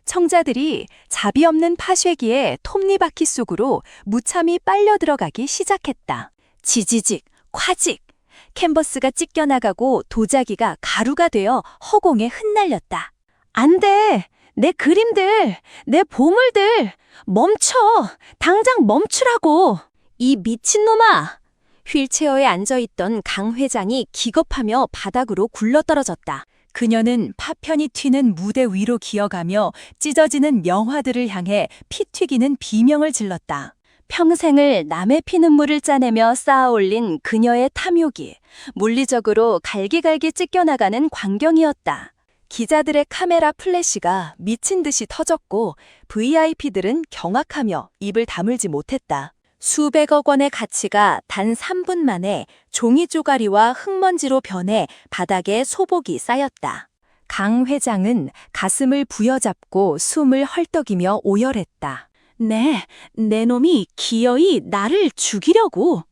청자들이 자비 없는 파쇄기의 톱니바퀴 속으로 무참히 빨려 들어가기 시작했다. 지지직, 콰직, 캔버스가 찢겨나가고 도자기가 가루가 되어 허공에 흩날렸다. 안 돼! 내 그림들, 내 보물들, 멈춰! 당장 멈추라고! 이 미친놈아! 휠체어에 앉아있던 강 회장이 기겁하며 바닥으로 굴러떨어졌다. 그녀는 파편이 튀는 무대 위로 기어가며 찢어지는 명화들을 향해 피 튀기는 비명을 질렀다. 평생을 남의 피눈물을 짜내며 쌓아올린 그녀의 탐욕이 물리적으로 갈기갈기 찢겨나가는 광경이었다. 기자들의 카메라 플래시가 미친 듯이 터졌고 VIP들은 경악하며 입을 다물지 못했다. 수백억 원의 가치가 단 3분 만에 종이 쪼가리와 흙먼지로 변해 바닥에 소복이 쌓였다. 강 회장은 가슴을 부여잡고 숨을 헐떡이며 오열했다. 내 놈이 기어이 나를 죽이려고.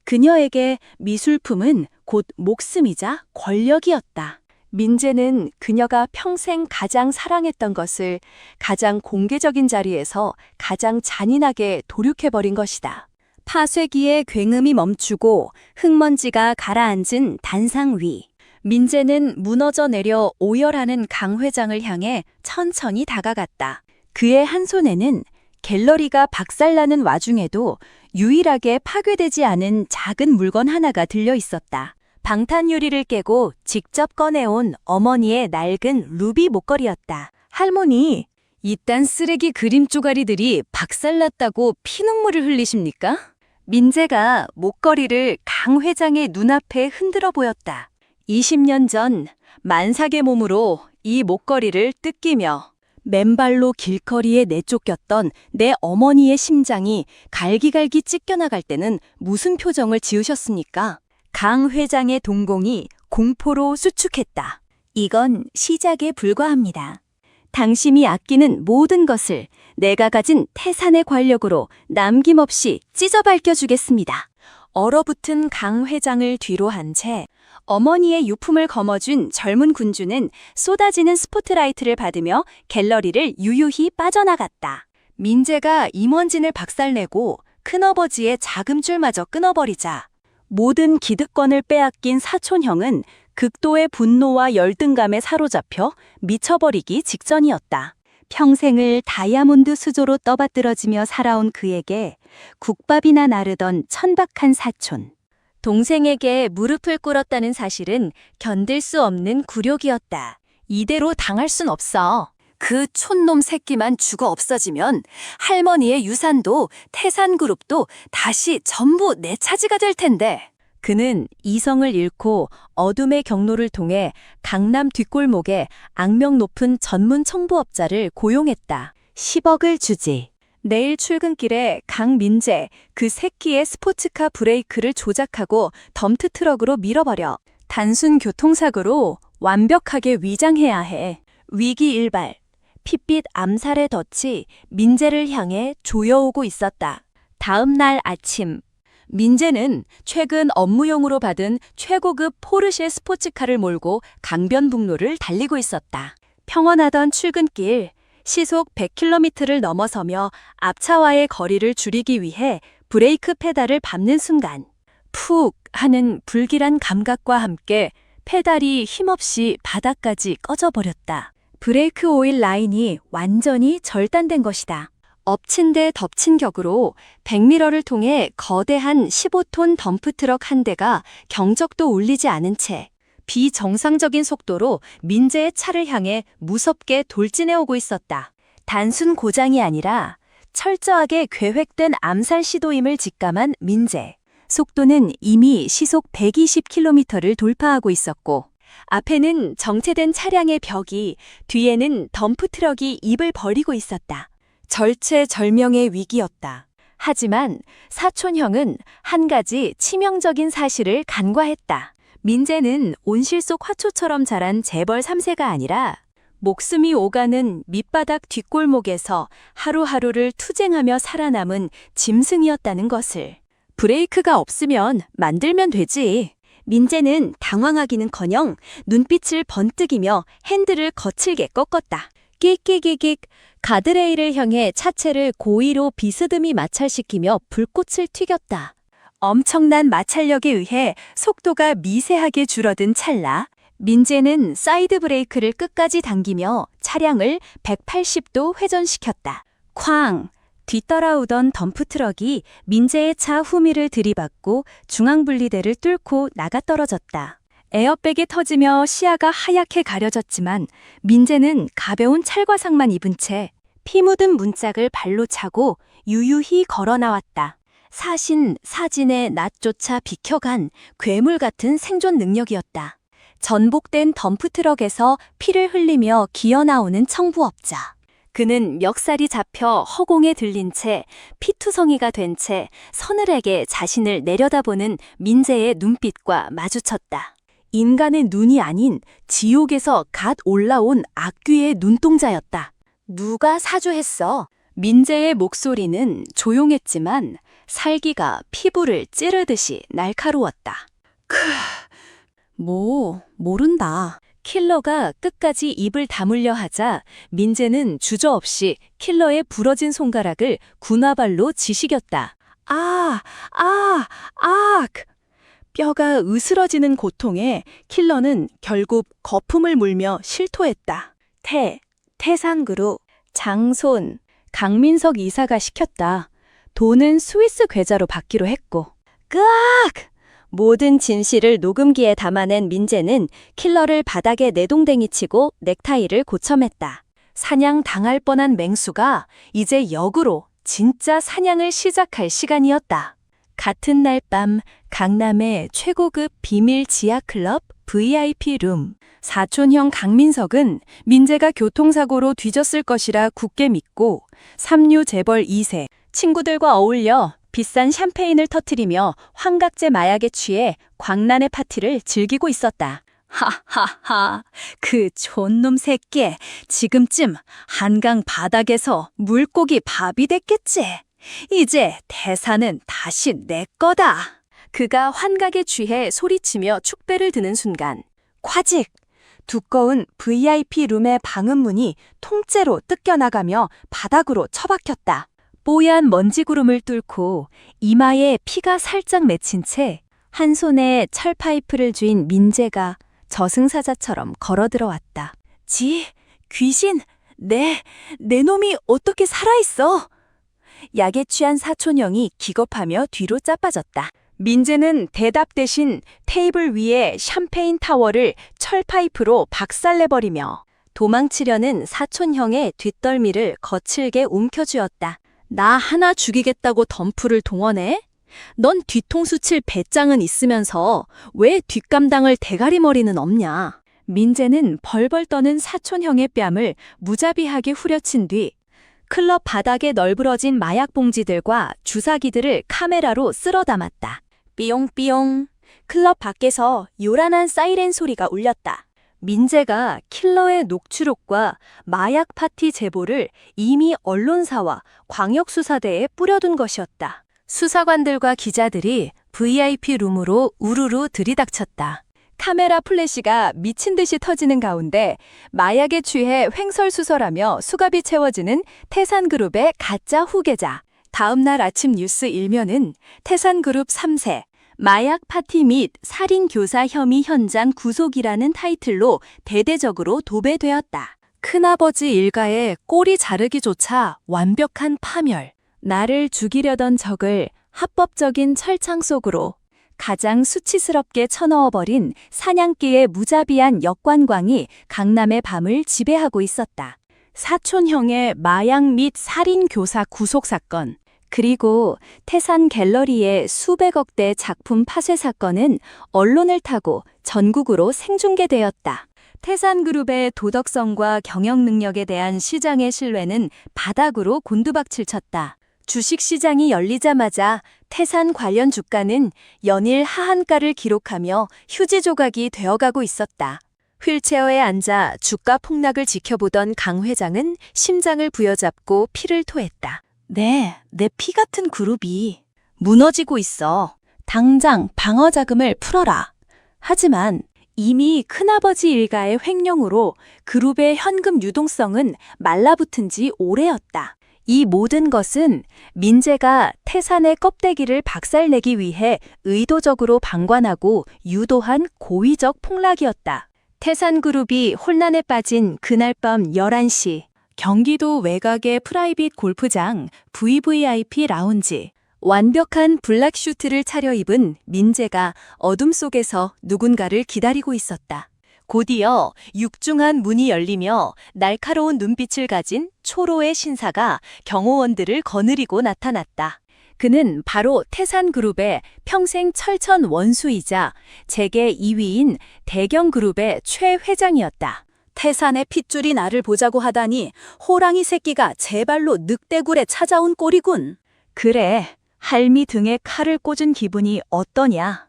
그녀에게 미술품은 곧 목숨이자 권력이었다. 민재는 그녀가 평생 가장 사랑했던 것을 가장 공개적인 자리에서 가장 잔인하게 도륙해버린 것이다. 파쇄기의 굉음이 멈추고 흙먼지가 가라앉은 단상 위. 민재는 무너져 내려 오열하는 강 회장을 향해 천천히 다가갔다. 그의 한 손에는 갤러리가 박살나는 와중에도 유일하게 파괴되지 않은 작은 물건 하나가 들려 있었다. 방탄유리를 깨고 직접 꺼내온 어머니의 낡은 루비 목걸이였다. 할머니, 이딴 쓰레기 그림 쪼가리들이 박살났다고 피눈물을 흘리십니까? 민재가 목걸이를 강 회장의 눈앞에 흔들어 보였다. 20년 전 만삭의 몸으로 이 목걸이를 뜯기며 맨발로 길거리에 내쫓겼던 내 어머니의 심장이 갈기갈기 찢겨나갈 때는 무슨 표정을 지으셨습니까? 강 회장의 동공이 공포로 수축했다. 이건 시작에 불과합니다. 당신이 아끼는 모든 것을 내가 가진 태산의 권력으로 남김없이 찢어 밝혀주겠습니다. 얼어붙은 강 회장을 뒤로 한 채 어머니의 유품을 거머쥔 젊은 군주는 쏟아지는 스포트라이트를 받으며 갤러리를 유유히 빠져나갔다. 민재가 임원진을 박살내고 큰아버지의 자금줄마저 끊어버리자 모든 기득권을 빼앗긴 사촌형은 극도의 분노와 열등감에 사로잡혀 미쳐버리기 직전이었다. 평생을 다이아몬드 수조로 떠받들어지며 살아온 그에게 국밥이나 나르던 천박한 사촌. 동생에게 무릎을 꿇었다는 사실은 견딜 수 없는 굴욕이었다. 이대로 당할 순 없어. 그 촌놈 새끼만 죽어 없어지면 할머니의 유산도 태산그룹도 다시 전부 내 차지가 될 텐데. 그는 이성을 잃고 어둠의 경로를 통해 강남 뒷골목에 악명 높은 전문 청부업자를 고용했다. 10억을 주지. 내일 출근길에 강민재, 그 새끼의 스포츠카 브레이크를 조작하고 덤트 트럭으로 밀어버려. 단순 교통사고로 완벽하게 위장해야 해. 위기 일발. 핏빛 암살의 덫이 민재를 향해 조여오고 있었다. 다음 날 아침, 민재는 최근 업무용으로 받은 최고급 포르쉐 스포츠카를 몰고 강변북로를 달리고 있었다. 평온하던 출근길, 시속 100km를 넘어서며 앞차와의 거리를 줄이기 위해 브레이크 페달을 밟는 순간 푹 하는 불길한 감각과 함께 페달이 힘없이 바닥까지 꺼져버렸다. 브레이크 오일 라인이 완전히 절단된 것이다. 엎친 데 덮친 격으로 백미러를 통해 거대한 15톤 덤프트럭 한 대가 경적도 울리지 않은 채 비정상적인 속도로 민재의 차를 향해 무섭게 돌진해 오고 있었다. 단순 고장이 아니라 철저하게 계획된 암살 시도임을 직감한 민재. 속도는 이미 시속 120km를 돌파하고 있었고 앞에는 정체된 차량의 벽이, 뒤에는 덤프트럭이 입을 벌이고 있었다. 절체절명의 위기였다. 하지만 사촌형은 한 가지 치명적인 사실을 간과했다. 민재는 온실 속 화초처럼 자란 재벌 3세가 아니라 목숨이 오가는 밑바닥 뒷골목에서 하루하루를 투쟁하며 살아남은 짐승이었다는 것을. 브레이크가 없으면 만들면 되지. 민재는 당황하기는커녕 눈빛을 번뜩이며 핸들을 거칠게 꺾었다. 끽끽끽끽 가드레일을 향해 차체를 고의로 비스듬히 마찰시키며 불꽃을 튀겼다. 엄청난 마찰력에 의해 속도가 미세하게 줄어든 찰나 민재는 사이드 브레이크를 끝까지 당기며 차량을 180도 회전시켰다. 쾅! 뒤따라오던 덤프트럭이 민재의 차 후미를 들이받고 중앙분리대를 뚫고 나가떨어졌다. 에어백이 터지며 시야가 하얗게 가려졌지만 민재는 가벼운 찰과상만 입은 채 피 묻은 문짝을 발로 차고 유유히 걸어 나왔다. 사신, 사진의 낯조차 비켜간 괴물 같은 생존 능력이었다. 전복된 덤프트럭에서 피를 흘리며 기어나오는 청부업자. 그는 멱살이 잡혀 허공에 들린 채 피투성이가 된 채 서늘하게 자신을 내려다보는 민재의 눈빛과 마주쳤다. 인간의 눈이 아닌 지옥에서 갓 올라온 악귀의 눈동자였다. 누가 사주했어? 민재의 목소리는 조용했지만 살기가 피부를 찌르듯이 날카로웠다. 모른다. 킬러가 끝까지 입을 다물려 하자 민재는 주저없이 킬러의 부러진 손가락을 군화발로 지시겼다. 뼈가 으스러지는 고통에 킬러는 결국 거품을 물며 실토했다. 태산그룹, 장손, 강민석 이사가 시켰다. 돈은 스위스 계좌로 받기로 했고. 모든 진실을 녹음기에 담아낸 민재는 킬러를 바닥에 내동댕이 치고 넥타이를 고쳐맸다. 사냥 당할 뻔한 맹수가 이제 역으로 진짜 사냥을 시작할 시간이었다. 같은 날 밤 강남의 최고급 비밀 지하클럽 VIP 룸. 사촌형 강민석은 민재가 교통사고로 뒤졌을 것이라 굳게 믿고 삼류 재벌 2세 친구들과 어울려 비싼 샴페인을 터뜨리며 환각제 마약에 취해 광란의 파티를 즐기고 있었다. 하하하, 그 촌놈 새끼, 지금쯤 한강 바닥에서 물고기 밥이 됐겠지. 이제 태산은 다시 내 거다. 그가 환각에 취해 소리치며 축배를 드는 순간 콰직! 두꺼운 VIP 룸의 방음문이 통째로 뜯겨나가며 바닥으로 처박혔다. 뽀얀 먼지구름을 뚫고 이마에 피가 살짝 맺힌 채 한 손에 철파이프를 쥔 민재가 저승사자처럼 걸어 들어왔다. 귀신, 내 놈이 어떻게 살아있어? 약에 취한 사촌형이 기겁하며 뒤로 짜빠졌다. 민재는 대답 대신 테이블 위에 샴페인 타워를 철파이프로 박살내버리며 도망치려는 사촌형의 뒷덜미를 거칠게 움켜쥐었다. 나 하나 죽이겠다고 덤프를 동원해? 넌 뒤통수 칠 배짱은 있으면서 왜 뒷감당을 대가리머리는 없냐? 민재는 벌벌 떠는 사촌형의 뺨을 무자비하게 후려친 뒤 클럽 바닥에 널브러진 마약 봉지들과 주사기들을 카메라로 쓸어 담았다. 삐용삐용. 클럽 밖에서 요란한 사이렌 소리가 울렸다. 민재가 킬러의 녹취록과 마약 파티 제보를 이미 언론사와 광역수사대에 뿌려둔 것이었다. 수사관들과 기자들이 VIP 룸으로 우르르 들이닥쳤다. 카메라 플래시가 미친 듯이 터지는 가운데 마약에 취해 횡설수설하며 수갑이 채워지는 태산그룹의 가짜 후계자. 다음 날 아침 뉴스 일면은 태산그룹 3세, 마약 파티 및 살인 교사 혐의 현장 구속이라는 타이틀로 대대적으로 도배되었다. 큰아버지 일가의 꼬리 자르기조차 완벽한 파멸. 나를 죽이려던 적을 합법적인 철창 속으로 가장 수치스럽게 쳐넣어버린 사냥개의 무자비한 역관광이 강남의 밤을 지배하고 있었다. 사촌형의 마약 및 살인 교사 구속 사건, 그리고 태산 갤러리의 수백억대 작품 파쇄 사건은 언론을 타고 전국으로 생중계되었다. 태산그룹의 도덕성과 경영 능력에 대한 시장의 신뢰는 바닥으로 곤두박질 쳤다. 주식시장이 열리자마자 태산 관련 주가는 연일 하한가를 기록하며 휴지 조각이 되어가고 있었다. 휠체어에 앉아 주가 폭락을 지켜보던 강 회장은 심장을 부여잡고 피를 토했다. 네, 내 피 같은 그룹이 무너지고 있어. 당장 방어 자금을 풀어라. 하지만 이미 큰아버지 일가의 횡령으로 그룹의 현금 유동성은 말라붙은 지 오래였다. 이 모든 것은 민재가 태산의 껍데기를 박살내기 위해 의도적으로 방관하고 유도한 고의적 폭락이었다. 태산그룹이 혼란에 빠진 그날 밤 11시, 경기도 외곽의 프라이빗 골프장 VVIP 라운지. 완벽한 블랙 슈트를 차려입은 민재가 어둠 속에서 누군가를 기다리고 있었다. 곧이어 육중한 문이 열리며 날카로운 눈빛을 가진 초로의 신사가 경호원들을 거느리고 나타났다. 그는 바로 태산그룹의 평생 철천 원수이자 재계 2위인 대경그룹의 최 회장이었다. 태산의 핏줄이 나를 보자고 하다니 호랑이 새끼가 제 발로 늑대굴에 찾아온 꼴이군. 그래, 할미 등에 칼을 꽂은 기분이 어떠냐?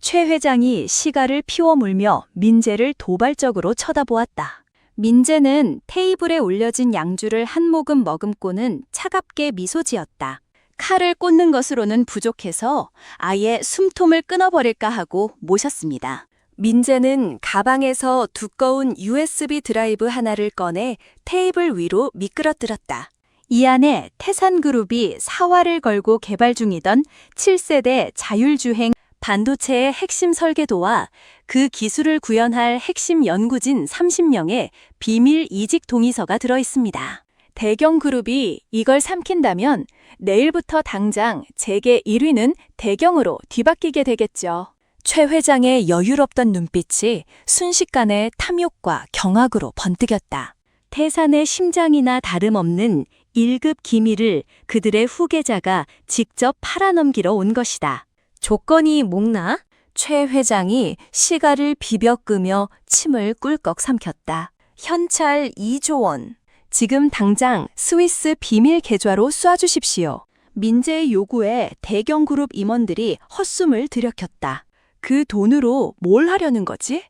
최 회장이 시가를 피워 물며 민재를 도발적으로 쳐다보았다. 민재는 테이블에 올려진 양주를 한 모금 머금고는 차갑게 미소 지었다. 칼을 꽂는 것으로는 부족해서 아예 숨통을 끊어버릴까 하고 모셨습니다. 민재는 가방에서 두꺼운 USB 드라이브 하나를 꺼내 테이블 위로 미끄러뜨렸다. 이 안에 태산그룹이 사활을 걸고 개발 중이던 7세대 자율주행 반도체의 핵심 설계도와 그 기술을 구현할 핵심 연구진 30명의 비밀 이직 동의서가 들어있습니다. 대경그룹이 이걸 삼킨다면 내일부터 당장 재계 1위는 대경으로 뒤바뀌게 되겠죠. 최 회장의 여유롭던 눈빛이 순식간에 탐욕과 경악으로 번뜩였다. 태산의 심장이나 다름없는 1급 기밀을 그들의 후계자가 직접 팔아넘기러 온 것이다. 조건이 뭐나? 최 회장이 시가를 비벼 끄며 침을 꿀꺽 삼켰다. 현찰 2조 원. 지금 당장 스위스 비밀 계좌로 쏴주십시오. 민재의 요구에 대경그룹 임원들이 헛숨을 들여켰다. 그 돈으로 뭘 하려는 거지?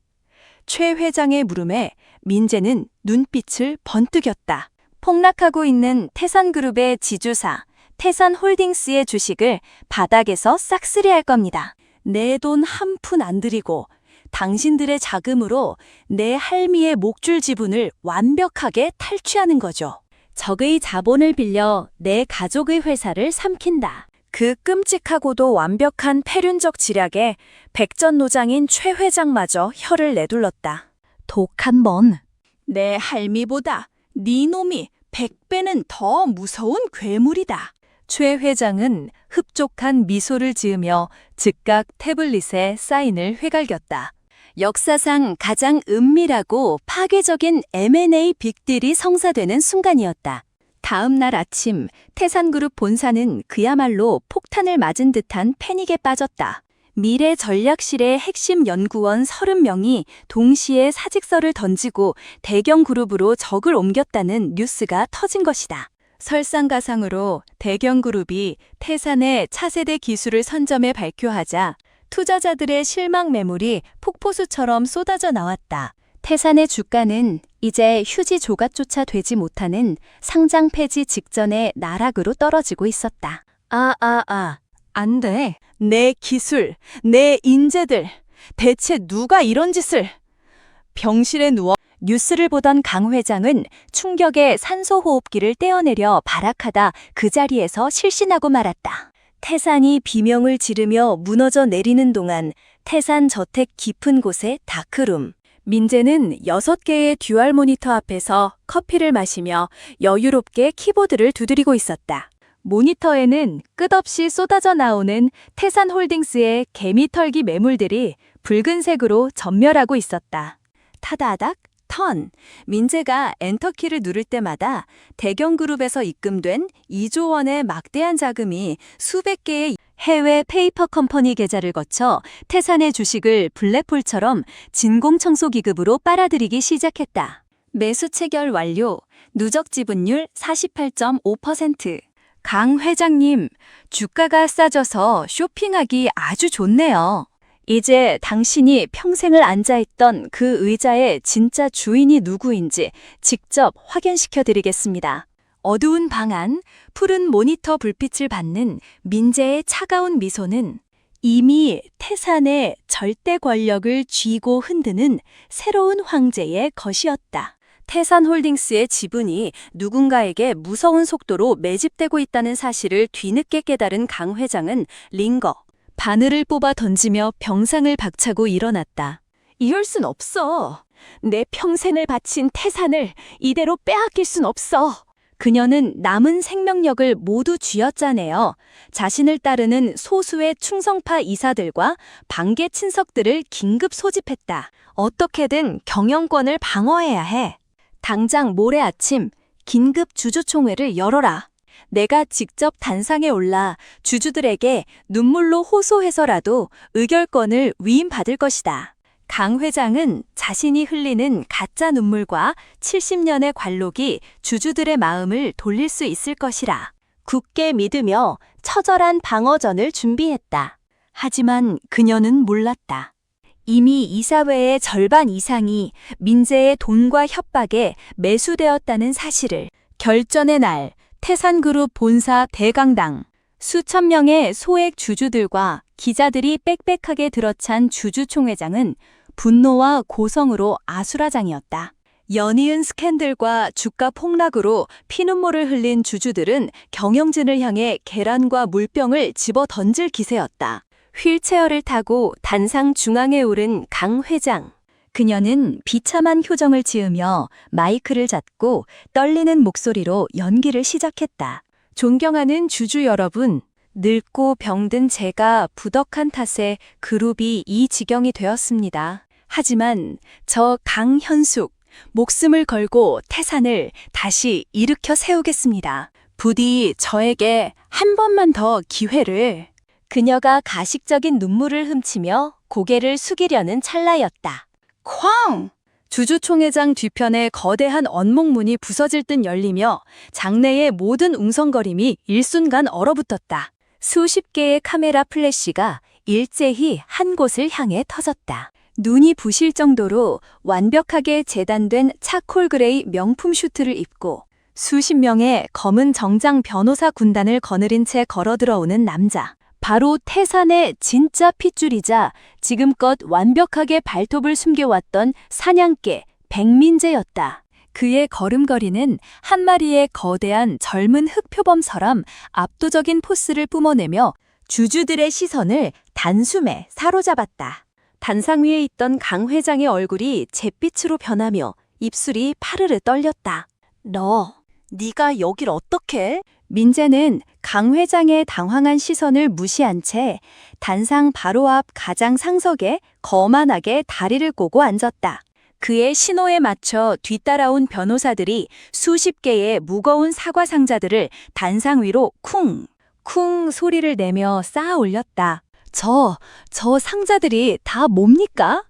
최 회장의 물음에 민재는 눈빛을 번뜩였다. 폭락하고 있는 태산그룹의 지주사, 태산홀딩스의 주식을 바닥에서 싹쓸이할 겁니다. 내 돈 한 푼 안 들이고 당신들의 자금으로 내 할미의 목줄 지분을 완벽하게 탈취하는 거죠. 적의 자본을 빌려 내 가족의 회사를 삼킨다. 그 끔찍하고도 완벽한 패륜적 지략에 백전노장인 최 회장마저 혀를 내둘렀다. 독한 번. 내 할미보다 네 놈이 100배는 더 무서운 괴물이다. 최 회장은 흡족한 미소를 지으며 즉각 태블릿에 사인을 회갈겼다. 역사상 가장 은밀하고 파괴적인 M&A 빅딜이 성사되는 순간이었다. 다음 날 아침 태산그룹 본사는 그야말로 폭탄을 맞은 듯한 패닉에 빠졌다. 미래 전략실의 핵심 연구원 30명이 동시에 사직서를 던지고 대경그룹으로 적을 옮겼다는 뉴스가 터진 것이다. 설상가상으로 대경그룹이 태산의 차세대 기술을 선점해 발표하자 투자자들의 실망 매물이 폭포수처럼 쏟아져 나왔다. 태산의 주가는 이제 휴지 조각조차 되지 못하는 상장 폐지 직전의 나락으로 떨어지고 있었다. 안 돼. 내 기술, 내 인재들. 대체 누가 이런 짓을. 병실에 누워 뉴스를 보던 강 회장은 충격에 산소호흡기를 떼어내려 발악하다 그 자리에서 실신하고 말았다. 태산이 비명을 지르며 무너져 내리는 동안 태산 저택 깊은 곳에 다크룸. 민재는 6개의 듀얼 모니터 앞에서 커피를 마시며 여유롭게 키보드를 두드리고 있었다. 모니터에는 끝없이 쏟아져 나오는 태산홀딩스의 개미털기 매물들이 붉은색으로 전멸하고 있었다. 타다닥, 턴. 민재가 엔터키를 누를 때마다 대경그룹에서 입금된 2조 원의 막대한 자금이 수백 개의 해외 페이퍼 컴퍼니 계좌를 거쳐 태산의 주식을 블랙홀처럼 진공청소기급으로 빨아들이기 시작했다. 매수 체결 완료. 누적 지분율 48.5%. 강 회장님, 주가가 싸져서 쇼핑하기 아주 좋네요. 이제 당신이 평생을 앉아있던 그 의자의 진짜 주인이 누구인지 직접 확인시켜 드리겠습니다. 어두운 방 안, 푸른 모니터 불빛을 받는 민재의 차가운 미소는 이미 태산의 절대 권력을 쥐고 흔드는 새로운 황제의 것이었다. 태산홀딩스의 지분이 누군가에게 무서운 속도로 매집되고 있다는 사실을 뒤늦게 깨달은 강 회장은 링거, 바늘을 뽑아 던지며 병상을 박차고 일어났다. 이럴 순 없어. 내 평생을 바친 태산을 이대로 빼앗길 순 없어. 그녀는 남은 생명력을 모두 쥐어짜내어 자신을 따르는 소수의 충성파 이사들과 반계 친석들을 긴급 소집했다. 어떻게든 경영권을 방어해야 해. 당장 모레 아침 긴급 주주총회를 열어라. 내가 직접 단상에 올라 주주들에게 눈물로 호소해서라도 의결권을 위임받을 것이다. 강 회장은 자신이 흘리는 가짜 눈물과 70년의 관록이 주주들의 마음을 돌릴 수 있을 것이라 굳게 믿으며 처절한 방어전을 준비했다. 하지만 그녀는 몰랐다. 이미 이사회의 절반 이상이 민재의 돈과 협박에 매수되었다는 사실을. 결전의 날, 태산그룹 본사 대강당. 수천 명의 소액 주주들과 기자들이 빽빽하게 들어찬 주주총회장은 분노와 고성으로 아수라장이었다. 연이은 스캔들과 주가 폭락으로 피눈물을 흘린 주주들은 경영진을 향해 계란과 물병을 집어 던질 기세였다. 휠체어를 타고 단상 중앙에 오른 강 회장. 그녀는 비참한 표정을 지으며 마이크를 잡고 떨리는 목소리로 연기를 시작했다. 존경하는 주주 여러분, 늙고 병든 제가 부덕한 탓에 그룹이 이 지경이 되었습니다. 하지만 저 강현숙, 목숨을 걸고 태산을 다시 일으켜 세우겠습니다. 부디 저에게 한 번만 더 기회를. 그녀가 가식적인 눈물을 훔치며 고개를 숙이려는 찰나였다. 쾅! 주주총회장 뒤편에 거대한 언목문이 부서질 듯 열리며 장내의 모든 웅성거림이 일순간 얼어붙었다. 수십 개의 카메라 플래시가 일제히 한 곳을 향해 터졌다. 눈이 부실 정도로 완벽하게 재단된 차콜 그레이 명품 슈트를 입고 수십 명의 검은 정장 변호사 군단을 거느린 채 걸어들어오는 남자. 바로 태산의 진짜 핏줄이자 지금껏 완벽하게 발톱을 숨겨왔던 사냥개 백민재였다. 그의 걸음걸이는 한 마리의 거대한 젊은 흑표범처럼 압도적인 포스를 뿜어내며 주주들의 시선을 단숨에 사로잡았다. 단상 위에 있던 강 회장의 얼굴이 잿빛으로 변하며 입술이 파르르 떨렸다. 네가 여길 어떻게? 민재는 강 회장의 당황한 시선을 무시한 채 단상 바로 앞 가장 상석에 거만하게 다리를 꼬고 앉았다. 그의 신호에 맞춰 뒤따라온 변호사들이 수십 개의 무거운 사과 상자들을 단상 위로 쿵 소리를 내며 쌓아 올렸다. 저 상자들이 다 뭡니까?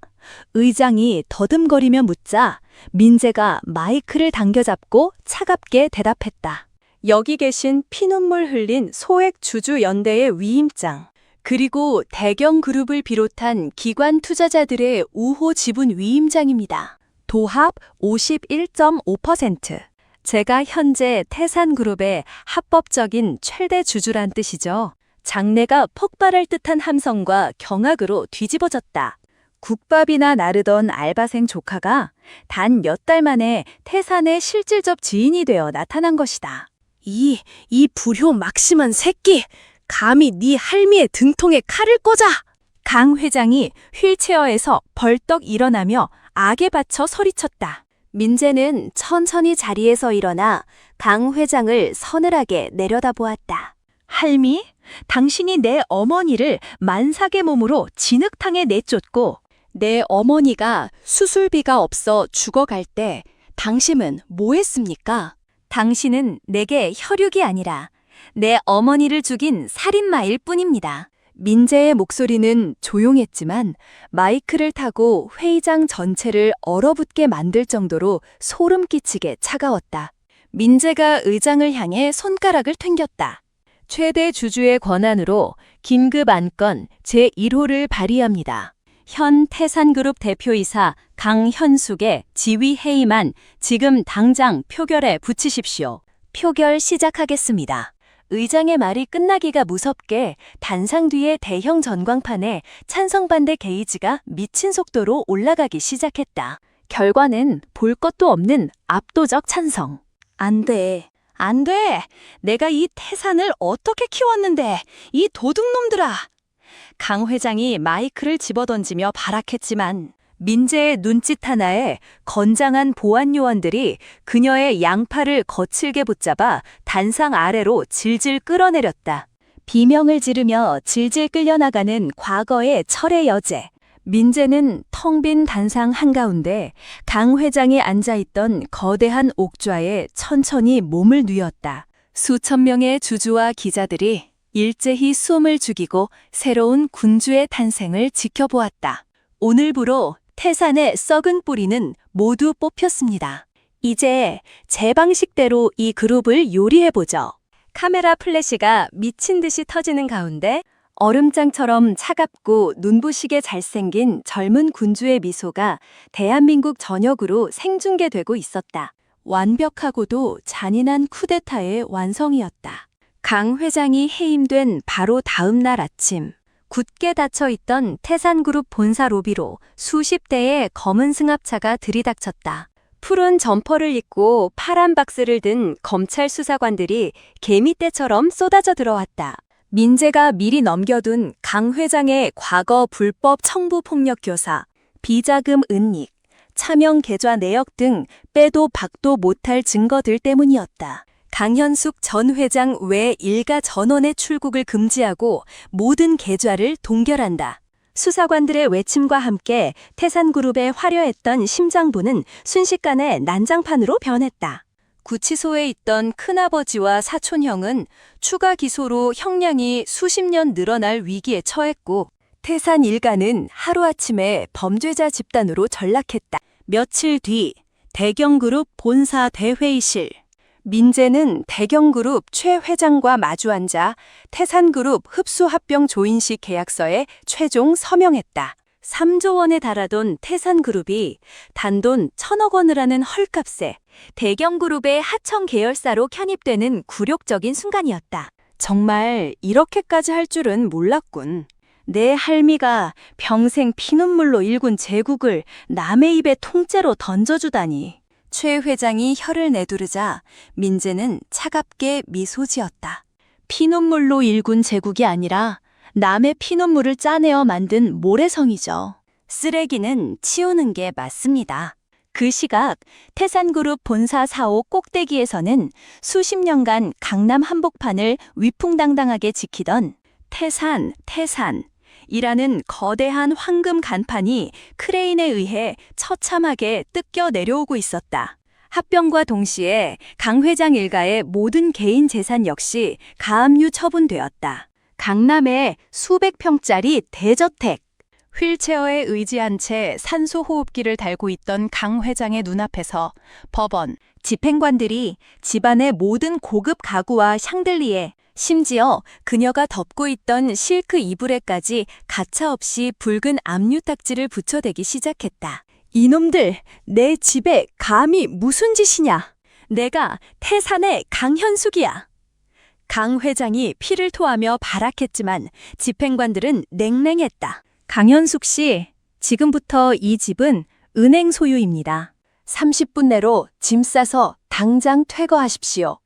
의장이 더듬거리며 묻자 민재가 마이크를 당겨잡고 차갑게 대답했다. 여기 계신 피눈물 흘린 소액 주주 연대의 위임장, 그리고 대경 그룹을 비롯한 기관 투자자들의 우호 지분 위임장입니다. 도합 51.5%. 제가 현재 태산그룹의 합법적인 최대 주주란 뜻이죠. 장내가 폭발할 듯한 함성과 경악으로 뒤집어졌다. 국밥이나 나르던 알바생 조카가 단 몇 달 만에 태산의 실질적 지인이 되어 나타난 것이다. 이 불효 막심한 새끼! 감히 네 할미의 등통에 칼을 꽂아! 강 회장이 휠체어에서 벌떡 일어나며 악에 받쳐 소리쳤다. 민재는 천천히 자리에서 일어나 강 회장을 서늘하게 내려다보았다. 할미, 당신이 내 어머니를 만삭의 몸으로 진흙탕에 내쫓고 내 어머니가 수술비가 없어 죽어갈 때 당신은 뭐 했습니까? 당신은 내게 혈육이 아니라 내 어머니를 죽인 살인마일 뿐입니다. 민재의 목소리는 조용했지만 마이크를 타고 회의장 전체를 얼어붙게 만들 정도로 소름 끼치게 차가웠다. 민재가 의장을 향해 손가락을 튕겼다. 최대 주주의 권한으로 긴급 안건 제1호를 발의합니다. 현 태산그룹 대표이사 강현숙의 지휘 회의만 지금 당장 표결에 붙이십시오. 표결 시작하겠습니다. 의장의 말이 끝나기가 무섭게 단상 뒤의 대형 전광판에 찬성 반대 게이지가 미친 속도로 올라가기 시작했다. 결과는 볼 것도 없는 압도적 찬성. 안 돼. 안 돼. 내가 이 태산을 어떻게 키웠는데, 이 도둑놈들아. 강 회장이 마이크를 집어던지며 발악했지만 민재의 눈짓 하나에 건장한 보안 요원들이 그녀의 양팔을 거칠게 붙잡아 단상 아래로 질질 끌어내렸다. 비명을 지르며 질질 끌려나가는 과거의 철의 여제. 민재는 텅 빈 단상 한가운데 강 회장이 앉아있던 거대한 옥좌에 천천히 몸을 뉘었다. 수천 명의 주주와 기자들이 일제히 숨을 죽이고 새로운 군주의 탄생을 지켜보았다. 오늘부로 태산의 썩은 뿌리는 모두 뽑혔습니다. 이제 제 방식대로 이 그룹을 요리해보죠. 카메라 플래시가 미친 듯이 터지는 가운데 얼음장처럼 차갑고 눈부시게 잘생긴 젊은 군주의 미소가 대한민국 전역으로 생중계되고 있었다. 완벽하고도 잔인한 쿠데타의 완성이었다. 강 회장이 해임된 바로 다음 날 아침, 굳게 닫혀있던 태산그룹 본사 로비로 수십 대의 검은 승합차가 들이닥쳤다. 푸른 점퍼를 입고 파란 박스를 든 검찰 수사관들이 개미떼처럼 쏟아져 들어왔다. 민재가 미리 넘겨둔 강 회장의 과거 불법 청부 폭력 교사, 비자금 은닉, 차명 계좌 내역 등 빼도 박도 못할 증거들 때문이었다. 강현숙 전 회장 외 일가 전원의 출국을 금지하고 모든 계좌를 동결한다. 수사관들의 외침과 함께 태산그룹의 화려했던 심장부는 순식간에 난장판으로 변했다. 구치소에 있던 큰아버지와 사촌형은 추가 기소로 형량이 수십 년 늘어날 위기에 처했고 태산 일가는 하루아침에 범죄자 집단으로 전락했다. 며칠 뒤 대경그룹 본사 대회의실. 민재는 대경그룹 최 회장과 마주 앉아 태산그룹 흡수합병 조인식 계약서에 최종 서명했다. 3조 원에 달하던 태산그룹이 단돈 1,000억 원을 하는 헐값에 대경그룹의 하청 계열사로 편입되는 굴욕적인 순간이었다. 정말 이렇게까지 할 줄은 몰랐군. 내 할미가 평생 피눈물로 일군 제국을 남의 입에 통째로 던져주다니. 최 회장이 혀를 내두르자 민재는 차갑게 미소 지었다. 피눈물로 일군 제국이 아니라 남의 피눈물을 짜내어 만든 모래성이죠. 쓰레기는 치우는 게 맞습니다. 그 시각 태산그룹 본사 4호 꼭대기에서는 수십 년간 강남 한복판을 위풍당당하게 지키던 태산이라는 거대한 황금 간판이 크레인에 의해 처참하게 뜯겨 내려오고 있었다. 합병과 동시에 강 회장 일가의 모든 개인 재산 역시 가압류 처분되었다. 강남에 수백 평짜리 대저택. 휠체어에 의지한 채 산소호흡기를 달고 있던 강 회장의 눈앞에서 법원, 집행관들이 집안의 모든 고급 가구와 샹들리에, 심지어 그녀가 덮고 있던 실크 이불에까지 가차없이 붉은 압류딱지를 붙여대기 시작했다. 이놈들, 내 집에 감히 무슨 짓이냐? 내가 태산의 강현숙이야. 강 회장이 피를 토하며 발악했지만 집행관들은 냉랭했다. 강현숙 씨, 지금부터 이 집은 은행 소유입니다. 30분 내로 짐 싸서 당장 퇴거하십시오.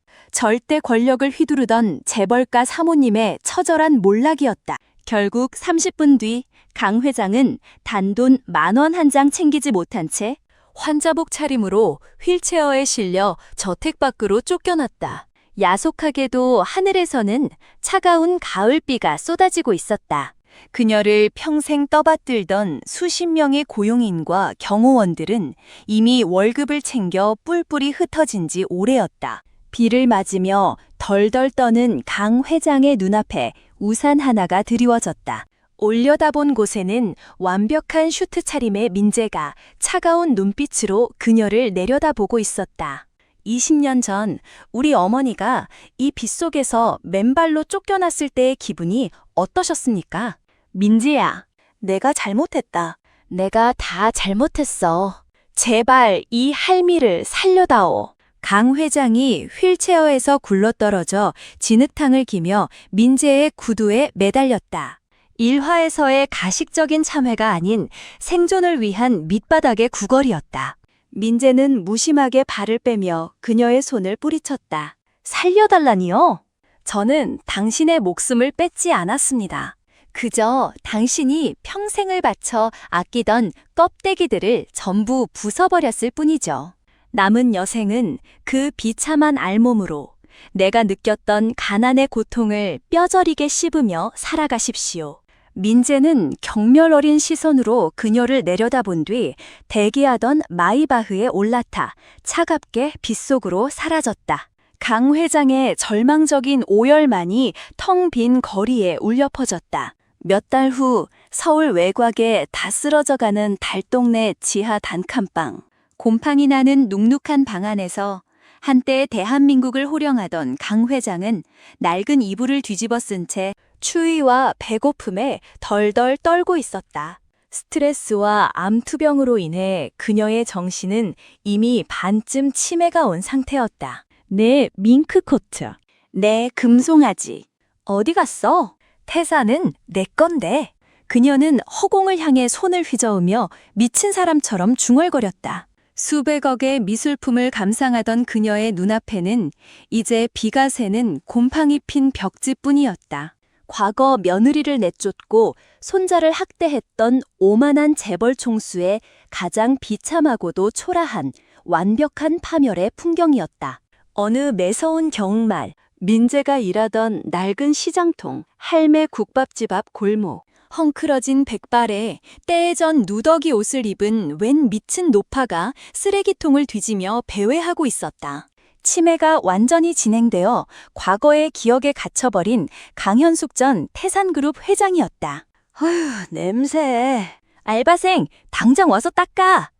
절대 권력을 휘두르던 재벌가 사모님의 처절한 몰락이었다. 결국 30분 뒤 강 회장은 단돈 10,000원 한 장 챙기지 못한 채 환자복 차림으로 휠체어에 실려 저택 밖으로 쫓겨났다. 야속하게도 하늘에서는 차가운 가을비가 쏟아지고 있었다. 그녀를 평생 떠받들던 수십 명의 고용인과 경호원들은 이미 월급을 챙겨 뿔뿔이 흩어진 지 오래였다. 비를 맞으며 덜덜 떠는 강 회장의 눈앞에 우산 하나가 드리워졌다. 올려다본 곳에는 완벽한 슈트 차림의 민재가 차가운 눈빛으로 그녀를 내려다보고 있었다. 20년 전 우리 어머니가 이 빗속에서 맨발로 쫓겨났을 때의 기분이 어떠셨습니까? 민지야, 내가 잘못했다. 내가 다 잘못했어. 제발 이 할미를 살려다오. 강 회장이 휠체어에서 굴러떨어져 진흙탕을 기며 민재의 구두에 매달렸다. 일화에서의 가식적인 참회가 아닌 생존을 위한 밑바닥의 구걸이었다. 민재는 무심하게 발을 빼며 그녀의 손을 뿌리쳤다. 살려달라니요? 저는 당신의 목숨을 뺏지 않았습니다. 그저 당신이 평생을 바쳐 아끼던 껍데기들을 전부 부숴버렸을 뿐이죠. 남은 여생은 그 비참한 알몸으로 내가 느꼈던 가난의 고통을 뼈저리게 씹으며 살아가십시오. 민재는 경멸 어린 시선으로 그녀를 내려다본 뒤 대기하던 마이바흐에 올라타 차갑게 빗속으로 사라졌다. 강 회장의 절망적인 오열만이 텅 빈 거리에 울려 퍼졌다. 몇 달 후 서울 외곽에 다 쓰러져가는 달동네 지하 단칸방. 곰팡이 나는 눅눅한 방 안에서 한때 대한민국을 호령하던 강 회장은 낡은 이불을 뒤집어 쓴 채 추위와 배고픔에 덜덜 떨고 있었다. 스트레스와 암투병으로 인해 그녀의 정신은 이미 반쯤 치매가 온 상태였다. 내 밍크 코트, 내 금송아지, 어디 갔어? 태사는 내 건데. 그녀는 허공을 향해 손을 휘저으며 미친 사람처럼 중얼거렸다. 수백억의 미술품을 감상하던 그녀의 눈앞에는 이제 비가 새는 곰팡이 핀 벽지뿐이었다. 과거 며느리를 내쫓고 손자를 학대했던 오만한 재벌 총수의 가장 비참하고도 초라한 완벽한 파멸의 풍경이었다. 어느 매서운 겨울말, 민재가 일하던 낡은 시장통, 할매 국밥집 앞 골목, 헝클어진 백발에 때에 전 누더기 옷을 입은 웬 미친 노파가 쓰레기통을 뒤지며 배회하고 있었다. 치매가 완전히 진행되어 과거의 기억에 갇혀버린 강현숙 전 태산그룹 회장이었다. 어휴, 냄새. 알바생, 당장 와서 닦아.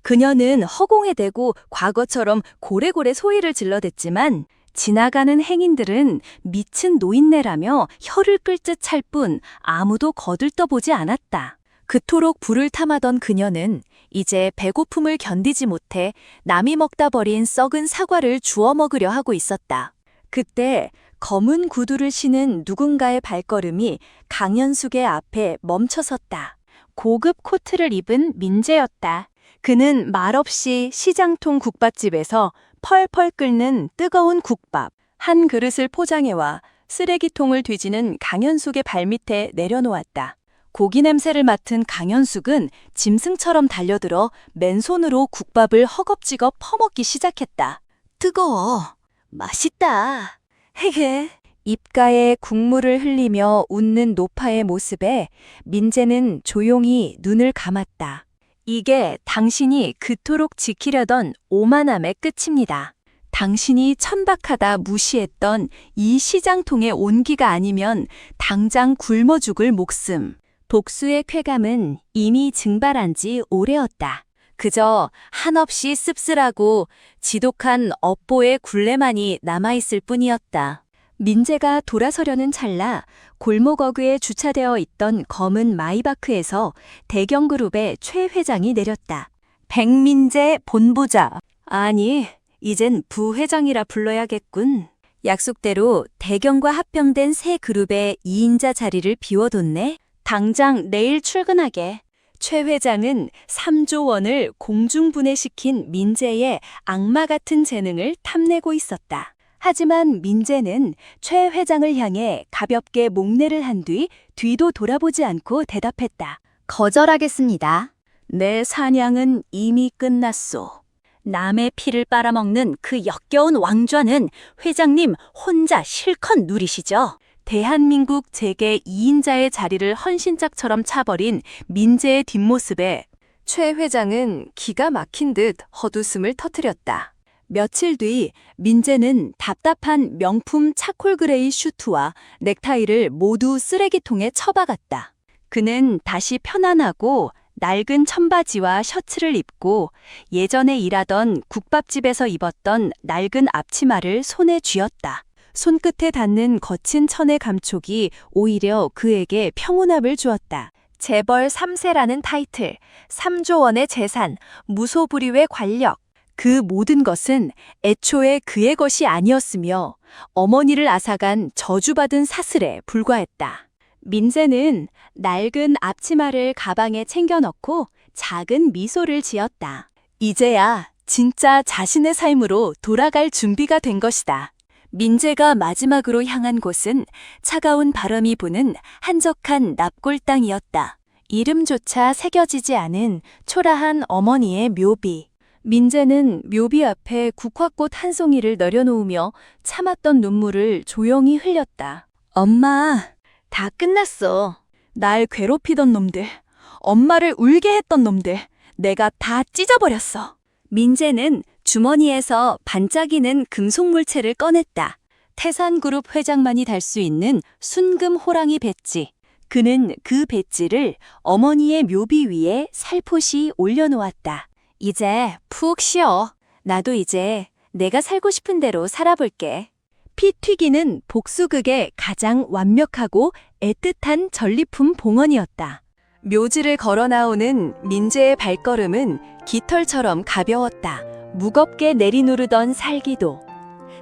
그녀는 허공에 대고 과거처럼 고래고래 소리를 질러댔지만 지나가는 행인들은 미친 노인네라며 혀를 끌 듯 찰 뿐 아무도 거들떠보지 않았다. 그토록 불을 탐하던 그녀는 이제 배고픔을 견디지 못해 남이 먹다 버린 썩은 사과를 주워 먹으려 하고 있었다. 그때 검은 구두를 신은 누군가의 발걸음이 강현숙의 앞에 멈춰섰다. 고급 코트를 입은 민재였다. 그는 말없이 시장통 국밥집에서 펄펄 끓는 뜨거운 국밥 한 그릇을 포장해와 쓰레기통을 뒤지는 강현숙의 발밑에 내려놓았다. 고기 냄새를 맡은 강현숙은 짐승처럼 달려들어 맨손으로 국밥을 허겁지겁 퍼먹기 시작했다. 뜨거워. 맛있다. 헤헤. 입가에 국물을 흘리며 웃는 노파의 모습에 민재는 조용히 눈을 감았다. 이게 당신이 그토록 지키려던 오만함의 끝입니다. 당신이 천박하다 무시했던 이 시장통의 온기가 아니면 당장 굶어 죽을 목숨. 복수의 쾌감은 이미 증발한 지 오래였다. 그저 한없이 씁쓸하고 지독한 업보의 굴레만이 남아있을 뿐이었다. 민재가 돌아서려는 찰나 골목 어귀에 주차되어 있던 검은 마이바크에서 대경그룹의 최 회장이 내렸다. 백민재 본부장. 아니, 이젠 부회장이라 불러야겠군. 약속대로 대경과 합병된 새 그룹의 2인자 자리를 비워뒀네. 당장 내일 출근하게. 최 회장은 3조 원을 공중분해시킨 민재의 악마 같은 재능을 탐내고 있었다. 하지만 민재는 최 회장을 향해 가볍게 목례를 한 뒤 뒤도 돌아보지 않고 대답했다. 거절하겠습니다. 내 사냥은 이미 끝났소. 남의 피를 빨아먹는 그 역겨운 왕좌는 회장님 혼자 실컷 누리시죠. 대한민국 재계 2인자의 자리를 헌신짝처럼 차버린 민재의 뒷모습에 최 회장은 기가 막힌 듯 헛웃음을 터뜨렸다. 며칠 뒤 민재는 답답한 명품 차콜 그레이 슈트와 넥타이를 모두 쓰레기통에 처박았다. 그는 다시 편안하고 낡은 청바지와 셔츠를 입고 예전에 일하던 국밥집에서 입었던 낡은 앞치마를 손에 쥐었다. 손끝에 닿는 거친 천의 감촉이 오히려 그에게 평온함을 주었다. 재벌 3세라는 타이틀, 3조 원의 재산, 무소불위의 관력. 그 모든 것은 애초에 그의 것이 아니었으며 어머니를 앗아간 저주받은 사슬에 불과했다. 민재는 낡은 앞치마를 가방에 챙겨 넣고 작은 미소를 지었다. 이제야 진짜 자신의 삶으로 돌아갈 준비가 된 것이다. 민재가 마지막으로 향한 곳은 차가운 바람이 부는 한적한 납골 땅이었다. 이름조차 새겨지지 않은 초라한 어머니의 묘비. 민재는 묘비 앞에 국화꽃 한 송이를 내려놓으며 참았던 눈물을 조용히 흘렸다. 엄마, 다 끝났어. 날 괴롭히던 놈들, 엄마를 울게 했던 놈들, 내가 다 찢어버렸어. 민재는 주머니에서 반짝이는 금속 물체를 꺼냈다. 태산그룹 회장만이 달 수 있는 순금 호랑이 배지. 그는 그 배지를 어머니의 묘비 위에 살포시 올려놓았다. 이제 푹 쉬어. 나도 이제 내가 살고 싶은 대로 살아볼게. 피 튀기는 복수극의 가장 완벽하고 애틋한 전리품 봉헌이었다. 묘지를 걸어 나오는 민재의 발걸음은 깃털처럼 가벼웠다. 무겁게 내리누르던 살기도,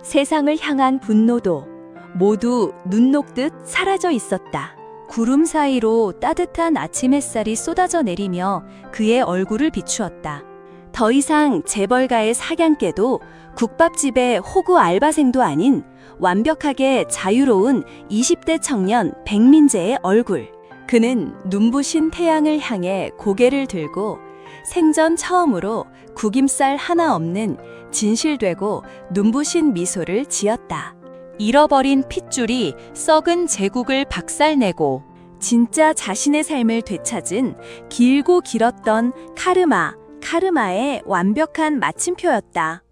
세상을 향한 분노도 모두 눈 녹듯 사라져 있었다. 구름 사이로 따뜻한 아침 햇살이 쏟아져 내리며 그의 얼굴을 비추었다. 더 이상 재벌가의 사냥개도 국밥집의 호구 알바생도 아닌 완벽하게 자유로운 20대 청년 백민재의 얼굴. 그는 눈부신 태양을 향해 고개를 들고 생전 처음으로 구김살 하나 없는 진실되고 눈부신 미소를 지었다. 잃어버린 핏줄이 썩은 제국을 박살내고 진짜 자신의 삶을 되찾은 길고 길었던 카르마의 완벽한 마침표였다.